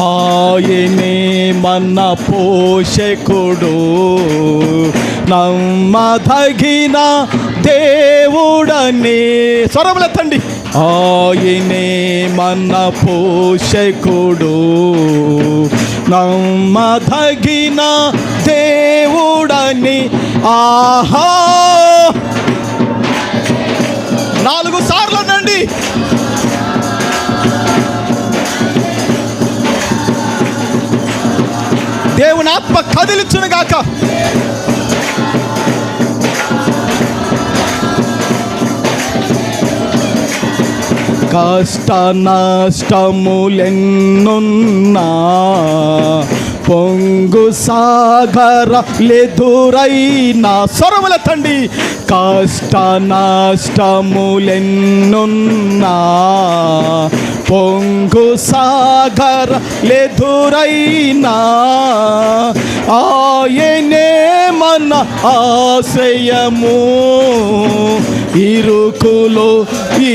ఆయనే మన పోషకుడు, నమ్మదగిన దేవుడని స్వరములెత్తండి. ఆయనే మన పోషకుడు, నమ్మదగిన దేవుడని. ఆహా 4 సార్లు అనండి. దేవుని ఆత్మ కదిలించును గాక. కష్ట నష్టములెన్నున్నా, పొంగు సాగరాలెదురైనా స్వరములెత్తండి. కష్ట నష్టములెన్నున్నా, పొంగు సాగరాలెదురైనా, ఆయనే మన ఆశ్రయము, ఇరుకులో ఈ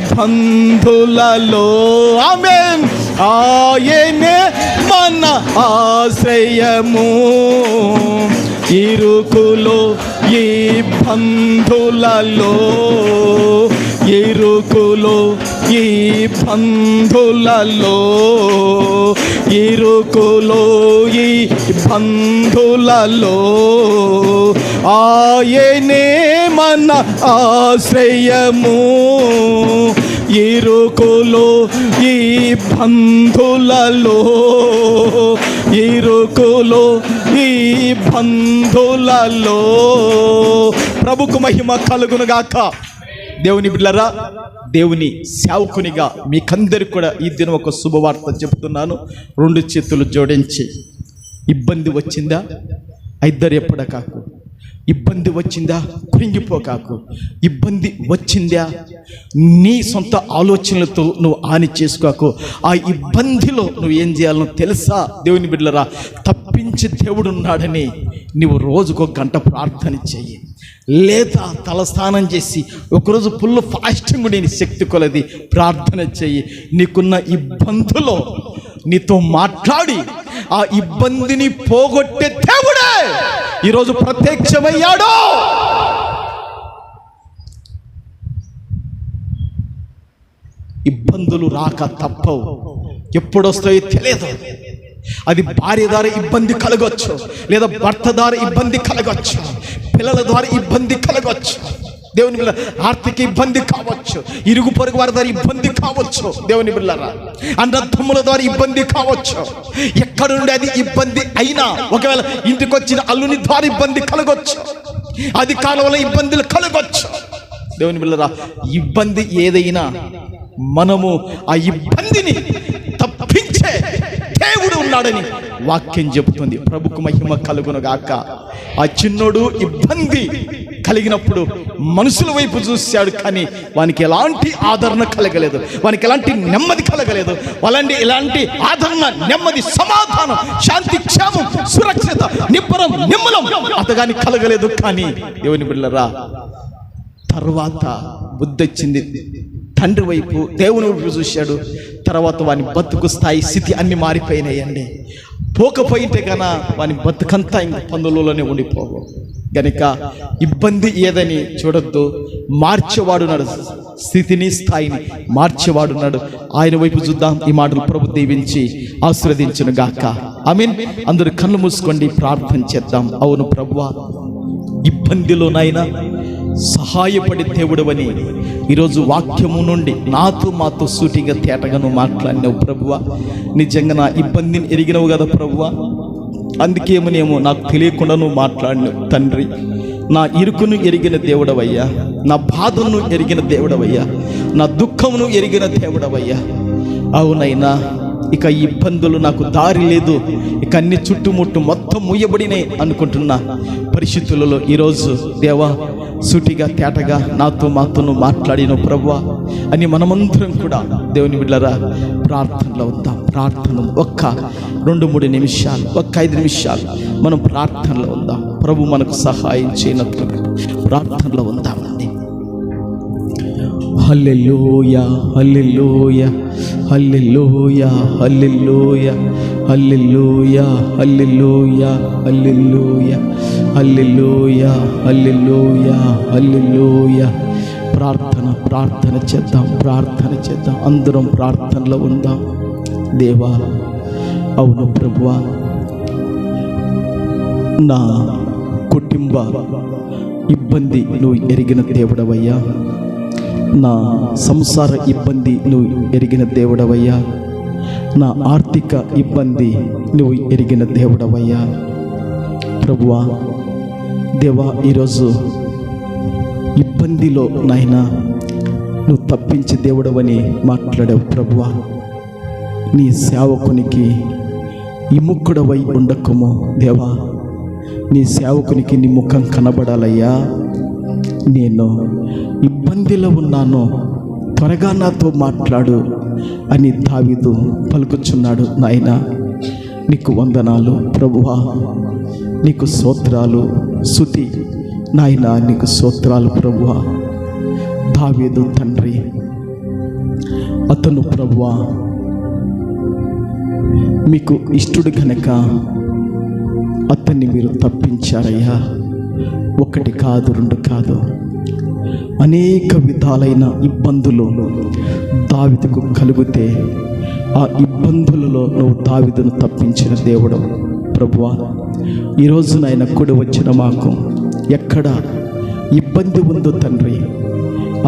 బంధులలో. ఆమేన్. ఆయనే మన ఆశ్రయము, ఇరుకులో ఈ బంధులలో, ఇరుకులో ఈ బంధులలో, ఇరుకులో ఈ బంధులలో ఆయనే మన ఆశ్రయము. ఇరుకులో ఈ బంధులలో, ఇరుకులో ఈ బంధులలో. ప్రభుకు మహిమ కలుగునుగాక. దేవుని బిడ్డలారా, దేవుని సేవకునిగా మీకందరికి కూడా ఈ దినం ఒక శుభవార్త చెప్తున్నాను. 2 చేతులు జోడించి, ఇబ్బంది వచ్చిందా ఐదర్యపడకాకు, ఇబ్బంది వచ్చిందా కృంగిపోకాకు, ఇబ్బంది వచ్చిందా నీ సొంత ఆలోచనలతో నువ్వు హాని చేసుకోకు. ఆ ఇబ్బందిలో నువ్వు ఏం చేయాలనో తెలుసా? దేవుని బిడ్డలారా, తప్పించి దేవుడు ఉన్నాడని నువ్వు రోజుకు 1 గంట ప్రార్థన చెయ్యి, లేదా తలస్నానం చేసి ఒకరోజు ఫుల్ ఫాస్టింగ్ నేను శక్తి కొలది ప్రార్థన చెయ్యి. నీకున్న ఇబ్బందులో నీతో మాట్లాడి ఆ ఇబ్బందిని పోగొట్టే దేవుడే ఈరోజు ప్రత్యక్షమయ్యాడు. ఇబ్బందులు రాక తప్పవు, ఎప్పుడొస్తాయో తెలియదు. అది భార్య ద్వారా ఇబ్బంది కలగవచ్చు, లేదా భర్త ద్వారా ఇబ్బంది కలగవచ్చు, పిల్లల ద్వారా ఇబ్బంది కలగవచ్చు, దేవుని బిడ్డ ఆర్థిక ఇబ్బంది కావచ్చు, ఇరుగు పొరుగు వారి ద్వారా ఇబ్బంది కావచ్చు, దేవుని బిడ్డలారా అన్నదమ్ముల ద్వారా ఇబ్బంది కావచ్చు. ఎక్కడుండి అది ఇబ్బంది అయినా, ఒకవేళ ఇంటికి వచ్చిన అల్లుని ద్వారా ఇబ్బంది కలగవచ్చు, అది కాలంలో ఇబ్బందులు కలగవచ్చు. దేవుని బిడ్డలారా, ఇబ్బంది ఏదైనా మనము ఆ ఇబ్బందిని తప్పించే దేవుడు ఉన్నాడని వాక్యం చెబుతుంది. ప్రభుకు మహిమ కలుగునుగాక. ఆ చిన్నోడు ఇబ్బంది కలిగినప్పుడు మనుషుల వైపు చూశాడు, కానీ వానికి ఎలాంటి ఆదరణ కలగలేదు, వానికి ఎలాంటి నెమ్మది కలగలేదు. వాళ్ళంటి ఎలాంటి ఆదరణ, నెమ్మది, సమాధానం, శాంతి, క్షేమం, సురక్షిత, నిబ్బరం, నిమ్మలం అతగాని కలగలేదు. కానీ దేవుని బిడ్డలారా, తర్వాత బుద్ధి వచ్చింది, తండ్రి వైపు దేవుని వైపు చూశాడు. తర్వాత వాని బతుకు స్థాయి, స్థితి అన్ని మారిపోయినాయండి. పోకపోయింటే కన్నా వాని బతుకంతా ఇంక పందులలోనే ఉండిపోవు. గనుక ఇబ్బంది ఏదని చూడొద్దు, మార్చేవాడున్నాడు, స్థితిని స్థాయిని మార్చేవాడున్నాడు. ఆయన వైపు చూద్దాం. ఈ మాటలు ప్రభు దీవించి ఆశీర్వదించును గాక. ఆమేన్. అందరూ కళ్ళు మూసుకోండి, ప్రార్థన చేద్దాం. అవును ప్రభువా, ఇబ్బందిలోనైనా సహాయపడి దేవుడవని ఈరోజు వాక్యము నుండి మాతో సూటిగా తేటగాను మాట్లాడినావు ప్రభువా. నిజంగా నా ఇబ్బందిని ఎరిగినవు కదా ప్రభువా, అందుకేమనేమో నాకు తెలియకుండా నువ్వు మాట్లాడినావు తండ్రి. నా ఇరుకును ఎరిగిన దేవుడవయ్యా, నా బాధను ఎరిగిన దేవుడవయ్యా, నా దుఃఖమును ఎరిగిన దేవుడవయ్యా. అవునైనా ఇక ఇబ్బందులు నాకు దారి లేదు, ఇక అన్ని చుట్టుముట్టు మొత్తం ముయ్యబడినాయి అనుకుంటున్నా పరిస్థితులలో ఈరోజు దేవా సూటిగా తేటగా మాతోను మాట్లాడిన ప్రభువా అని మనమందరం కూడా దేవుని బిడ్డలారా ప్రార్థనలో ఉందాం. ప్రార్థన ఒక్క 2-3 నిమిషాలు, ఒక్క 5 నిమిషాలు మనం ప్రార్థనలో ఉందాం. ప్రభు మనకు సహాయం చేయనప్పుడు ప్రార్థనలో ఉందామండి. హల్లెలూయా, హల్లెలూయా, హల్లెలూయా, హల్లెలూయా, హల్లెలూయా, హల్లెలూయా, హల్లెలూయా, హల్లెలూయా, హల్లెలూయా, హల్లెలూయా. ప్రార్థన చేద్దాం. అందరం ప్రార్థనలో ఉందాం. దేవా, అవును ప్రభువా, నా కుటుంబ ఇబ్బంది నువ్వు ఎరిగిన దేవుడవయ్యా, నా సంసార ఇబ్బంది నువ్వు ఎరిగిన దేవుడవయ్యా, నా ఆర్థిక ఇబ్బంది నువ్వు ఎరిగిన దేవుడవయ్యా. ప్రభువా దేవా, ఈరోజు ఇబ్బందిలో నాయనా నువ్వు తప్పించి దేవుడవని మాట్లాడావు ప్రభువా. నీ సేవకునికి విముఖుడవై ఉండకము దేవా, నీ సేవకునికి నీ ముఖం కనబడాలయ్యా. నేను ఇబ్బందిలో ఉన్నాను, త్వరగా నాతో మాట్లాడు అని దావీదు పలుకుచున్నాడు. నాయనా నీకు వందనాలు ప్రభువా, నీకు స్తోత్రాలు, స్తుతి నాయనా, నీకు స్తోత్రాలు ప్రభువా. దావీదు తండ్రి, అతను ప్రభువా మీకు ఇష్టడు కనుక అతన్ని మీరు తప్పించారయ్యా. 1 కాదు 2 కాదు, అనేక విధాలైన ఇబ్బందులు దావీదుకు కలిగితే ఆ ఇబ్బందులలో నువ్వు దావీదును తప్పించిన దేవుడు ప్రభువా. ఈరోజు నాయన కూడి వచ్చిన మాకు ఎక్కడ ఇబ్బంది ఉందో తండ్రి,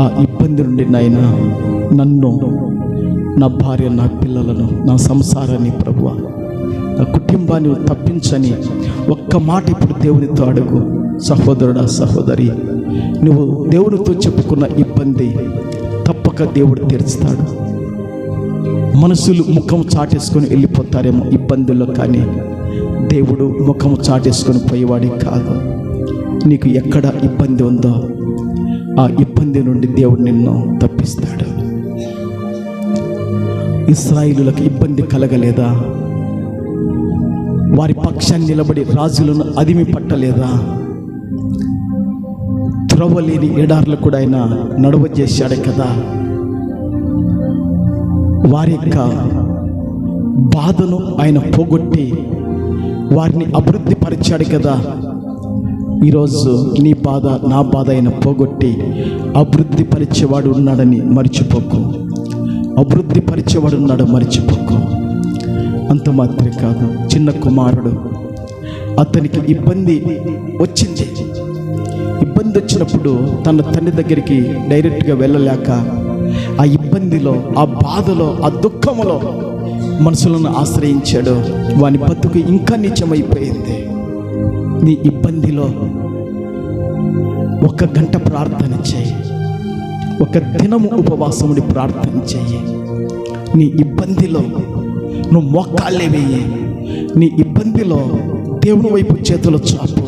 ఆ ఇబ్బంది నుండి నాయన నన్ను, నా భార్య, నా పిల్లలను, నా సంసారాన్ని ప్రభువా, నా కుటుంబాన్ని తప్పించని ఒక్క మాట ఇప్పుడు దేవునితో అడుగు. సహోదరుడా, సహోదరి, నువ్వు దేవునితో చెప్పుకున్న ఇబ్బంది తప్పక దేవుడు తీర్చుతాడు. మనుషులు ముఖం చాటేసుకొని వెళ్ళిపోతారేమో ఇబ్బందుల్లో, కానీ దేవుడు ముఖం చాటేసుకొని పోయేవాడి కాదు. నీకు ఎక్కడ ఇబ్బంది ఉందో ఆ ఇబ్బంది నుండి దేవుడు నిన్ను తప్పిస్తాడు. ఇశ్రాయేలులకు ఇబ్బంది కలగలేదా? వారి పక్షాన్ని నిలబడి రాజులను అదిమి పట్టలేదా? త్రవ్వలేని ఎడార్లు కూడా ఆయన నడవ చేశాడు కదా. వారి యొక్క బాధను ఆయన పోగొట్టి వారిని అభివృద్ధి పరిచాడు కదా. ఈరోజు నీ బాధ, నా బాధ ఆయన పోగొట్టి అభివృద్ధి పరిచేవాడు ఉన్నాడని మర్చిపోకు. అభివృద్ధి పరిచేవాడు ఉన్నాడు, మర్చిపోకు. అంత మాత్రమే కాదు, చిన్న కుమారుడు, అతనికి ఇబ్బంది వచ్చింది. ఇబ్బంది వచ్చినప్పుడు తన తండ్రి దగ్గరికి డైరెక్ట్గా వెళ్ళలేక ఆ ఇబ్బందిలో, ఆ బాధలో, ఆ దుఃఖంలో మనుషులను ఆశ్రయించాడు. వాని బతుకు ఇంకా నీచమైపోయింది. నీ ఇబ్బందిలో 1 గంట ప్రార్థన చేయి, 1 దినము ఉపవాసముడి ప్రార్థన చేయి. నీ ఇబ్బందిలో నువ్వు మోకాళ్ళే వేయి. నీ ఇబ్బందిలో దేవుని వైపు చేతులు చాపు.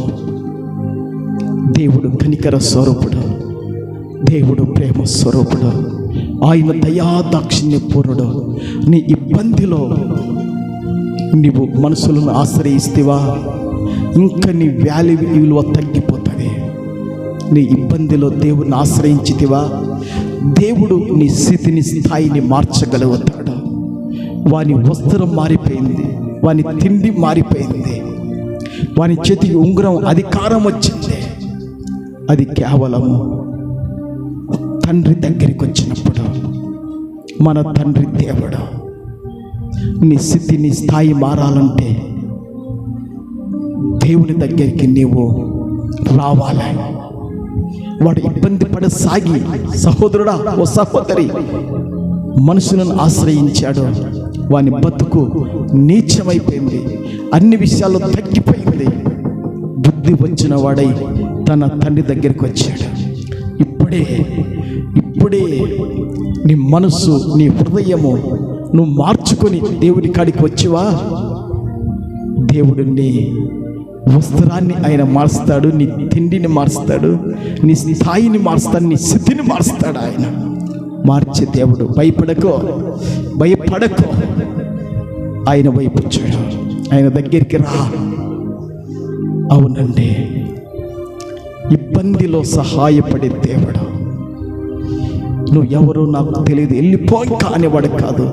దేవుడు కనికర స్వరూపుడు, దేవుడు ప్రేమ స్వరూపుడు, ఆయన దయా దాక్షిణ్య పూర్ణుడు. నీ ఇబ్బందిలో నీవు మనుషులను ఆశ్రయిస్తేవా ఇంకా నీ విలువ తగ్గిపోతుంది. నీ ఇబ్బందిలో దేవుని ఆశ్రయించితివా దేవుడు నీ స్థితిని, స్థాయిని మార్చగలుగుతాడు. వాని వస్త్రం మారిపోయింది, వాని తిండి మారిపోయింది, వాని చేతికి ఉంగరం, అధికారం వచ్చింది. అది కేవలం తండ్రి దగ్గరికి వచ్చినప్పుడు. మన తండ్రి దేవుడు. నీ స్థితి, నీ స్థాయి మారాలంటే దేవుని దగ్గరికి నీవు రావాలి. వాడు ఇబ్బంది పడసాగి, సహోదరుడా, ఓ సహోదరి, మనుషులను ఆశ్రయించాడు. వాని బతుకు నీచమైపోయింది, అన్ని విషయాల్లో తగ్గిపోయింది. బుద్ధి వచ్చిన వాడై తన తండ్రి దగ్గరికి వచ్చాడు. ఇప్పుడే నీ మనసు, నీ హృదయము నువ్వు మార్చుకొని దేవుని కాడికి వచ్చేవా, దేవుడు నీ వస్త్రాన్ని ఆయన మారుస్తాడు, నీ తిండిని మారుస్తాడు, నీ స్థాయిని మారుస్తాడు, నీ స్థితిని మారుస్తాడు ఆయన. మార్చే దేవుడు. భయపడకో, ఆయన వైపు చూడు, ఆయన దగ్గరికి రా. అవునండి, ఇబ్బందిలో సహాయపడే దేవుడు. నువ్వు ఎవరో నాకు తెలియదు, వెళ్ళిపోయి కానివాడు కాదు.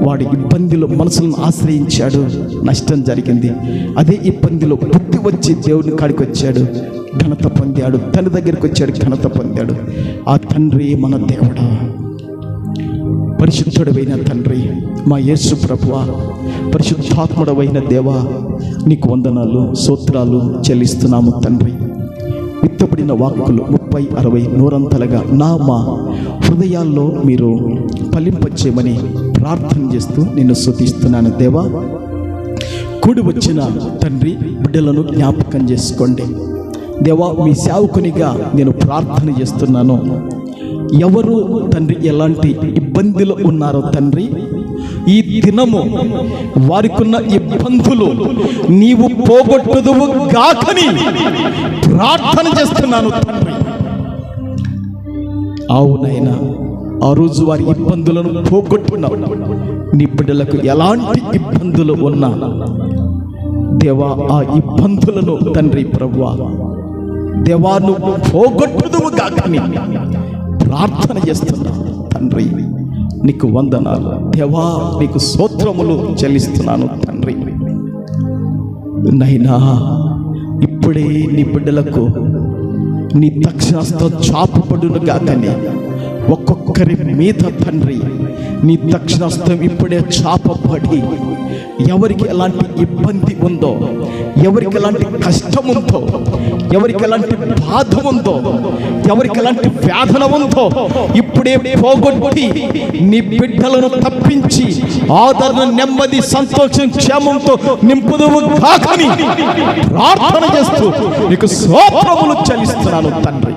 వాడు ఇబ్బందిలో మనుషులను ఆశ్రయించాడు, నష్టం జరిగింది. అదే ఇబ్బందిలో బుద్ధి వచ్చి దేవుని కాడికి వచ్చాడు, ఘనత పొందాడు. తన దగ్గరికి వచ్చాడు, ఘనత పొందాడు. ఆ తండ్రి మన దేవుడా, పరిశుద్ధుడైన తండ్రి, మా యేసు ప్రభువా, పరిశుద్ధాత్ముడవైన దేవా, నీకు వందనాలు, స్తోత్రాలు చెల్లిస్తున్నాము తండ్రి. విత్తబడిన వాక్కులు 30, 60, 100 మా హృదయాల్లో మీరు ఫలింపచేయమని ప్రార్థన చేస్తూ నిన్ను స్తుతిస్తున్నాను దేవా. కూడి వచ్చిన తండ్రి బిడ్డలను జ్ఞాపకం చేసుకోండి దేవా. మీ సేవకునిగా నేను ప్రార్థన చేస్తున్నాను. ఎవరు తండ్రి ఎలాంటి ఇబ్బందులు ఉన్నారో తండ్రి, ఈ దినము వారికున్న ఇబ్బందులు నీవు పోగొట్టుదువు గాకని ప్రార్థన చేస్తున్నాను తండ్రి. అవునైనా ఆ రోజు వారి ఇబ్బందులను పోగొట్టుకున్నావు. నీ బిడ్డలకు ఎలాంటి ఇబ్బందులు ఉన్నా దేవా, ఆ ఇబ్బందులను తండ్రి ప్రభువా దేవా నువ్వు పోగొట్టుదువు గాకని ప్రార్థన చేస్తున్నా తండ్రి. నీకు వందనాలు దేవా, నీకు స్తోత్రములు చెల్లిస్తున్నాను తండ్రి. నైనా ఇప్పుడే నీ బిడ్డలకు నీ దక్షిణాస్తం చాపబడును గాకని ఒక్కొక్క ఒక్కొక్కరి మీద తండ్రి నీ దక్షిణాస్తం ఇప్పుడే చాపబడి, ఎవరికి ఎలాంటి ఇబ్బంది ఉందో, ఎవరికి ఎలాంటి కష్టం ఉందో, ఎవరికి ఎలాంటి బాధ ఉందో, ఎవరికి ఎలాంటి వేదన ఉందో ఇప్పుడే పోగొట్టి నీ బిడ్డలను తప్పించి ఆదరణ, నెమ్మది, సంతోషం, క్షేమంతో నింపుదువు కాకని ప్రార్థన చేస్తూ నీకు స్తోత్రములు చెల్లిస్తున్నాను తండ్రి.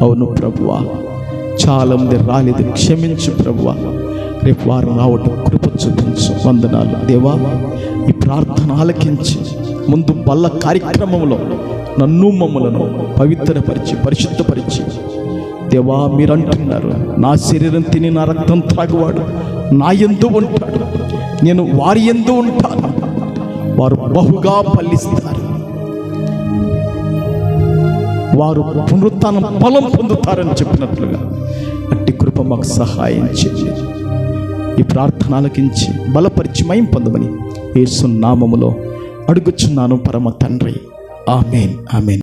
అవును ప్రభువా, చాలా మంది రాలేదు, క్షమించు ప్రభువా. రేపు వారు రావటం కృప చూపించు. వందనాలు దేవా. ఈ ప్రార్థన ఆలకించి ముందు బల్ల కార్యక్రమంలో నన్ను, మమ్మలను పవిత్రపరిచి, పరిశుద్ధపరిచి దేవా, మీరు అంటున్నారు, నా శరీరం తిని నా రక్తం త్రాగువాడు నా యందు ఉంటాడు, నేను వారి యందు ఉంటాను, వారు బహుగా ఫలిస్తారు, వారు పునరుత్థానం బలం పొందుతారని చెప్పినట్లుగా అట్టి కృప మాకు సహాయం చేయండి. ఈ ప్రార్థన ఆలకించి బలపరిచి మహిమ పొందమని యేసు నామములో అడుగుచున్నాను పరమ తండ్రి. ఆమేన్, ఆమేన్.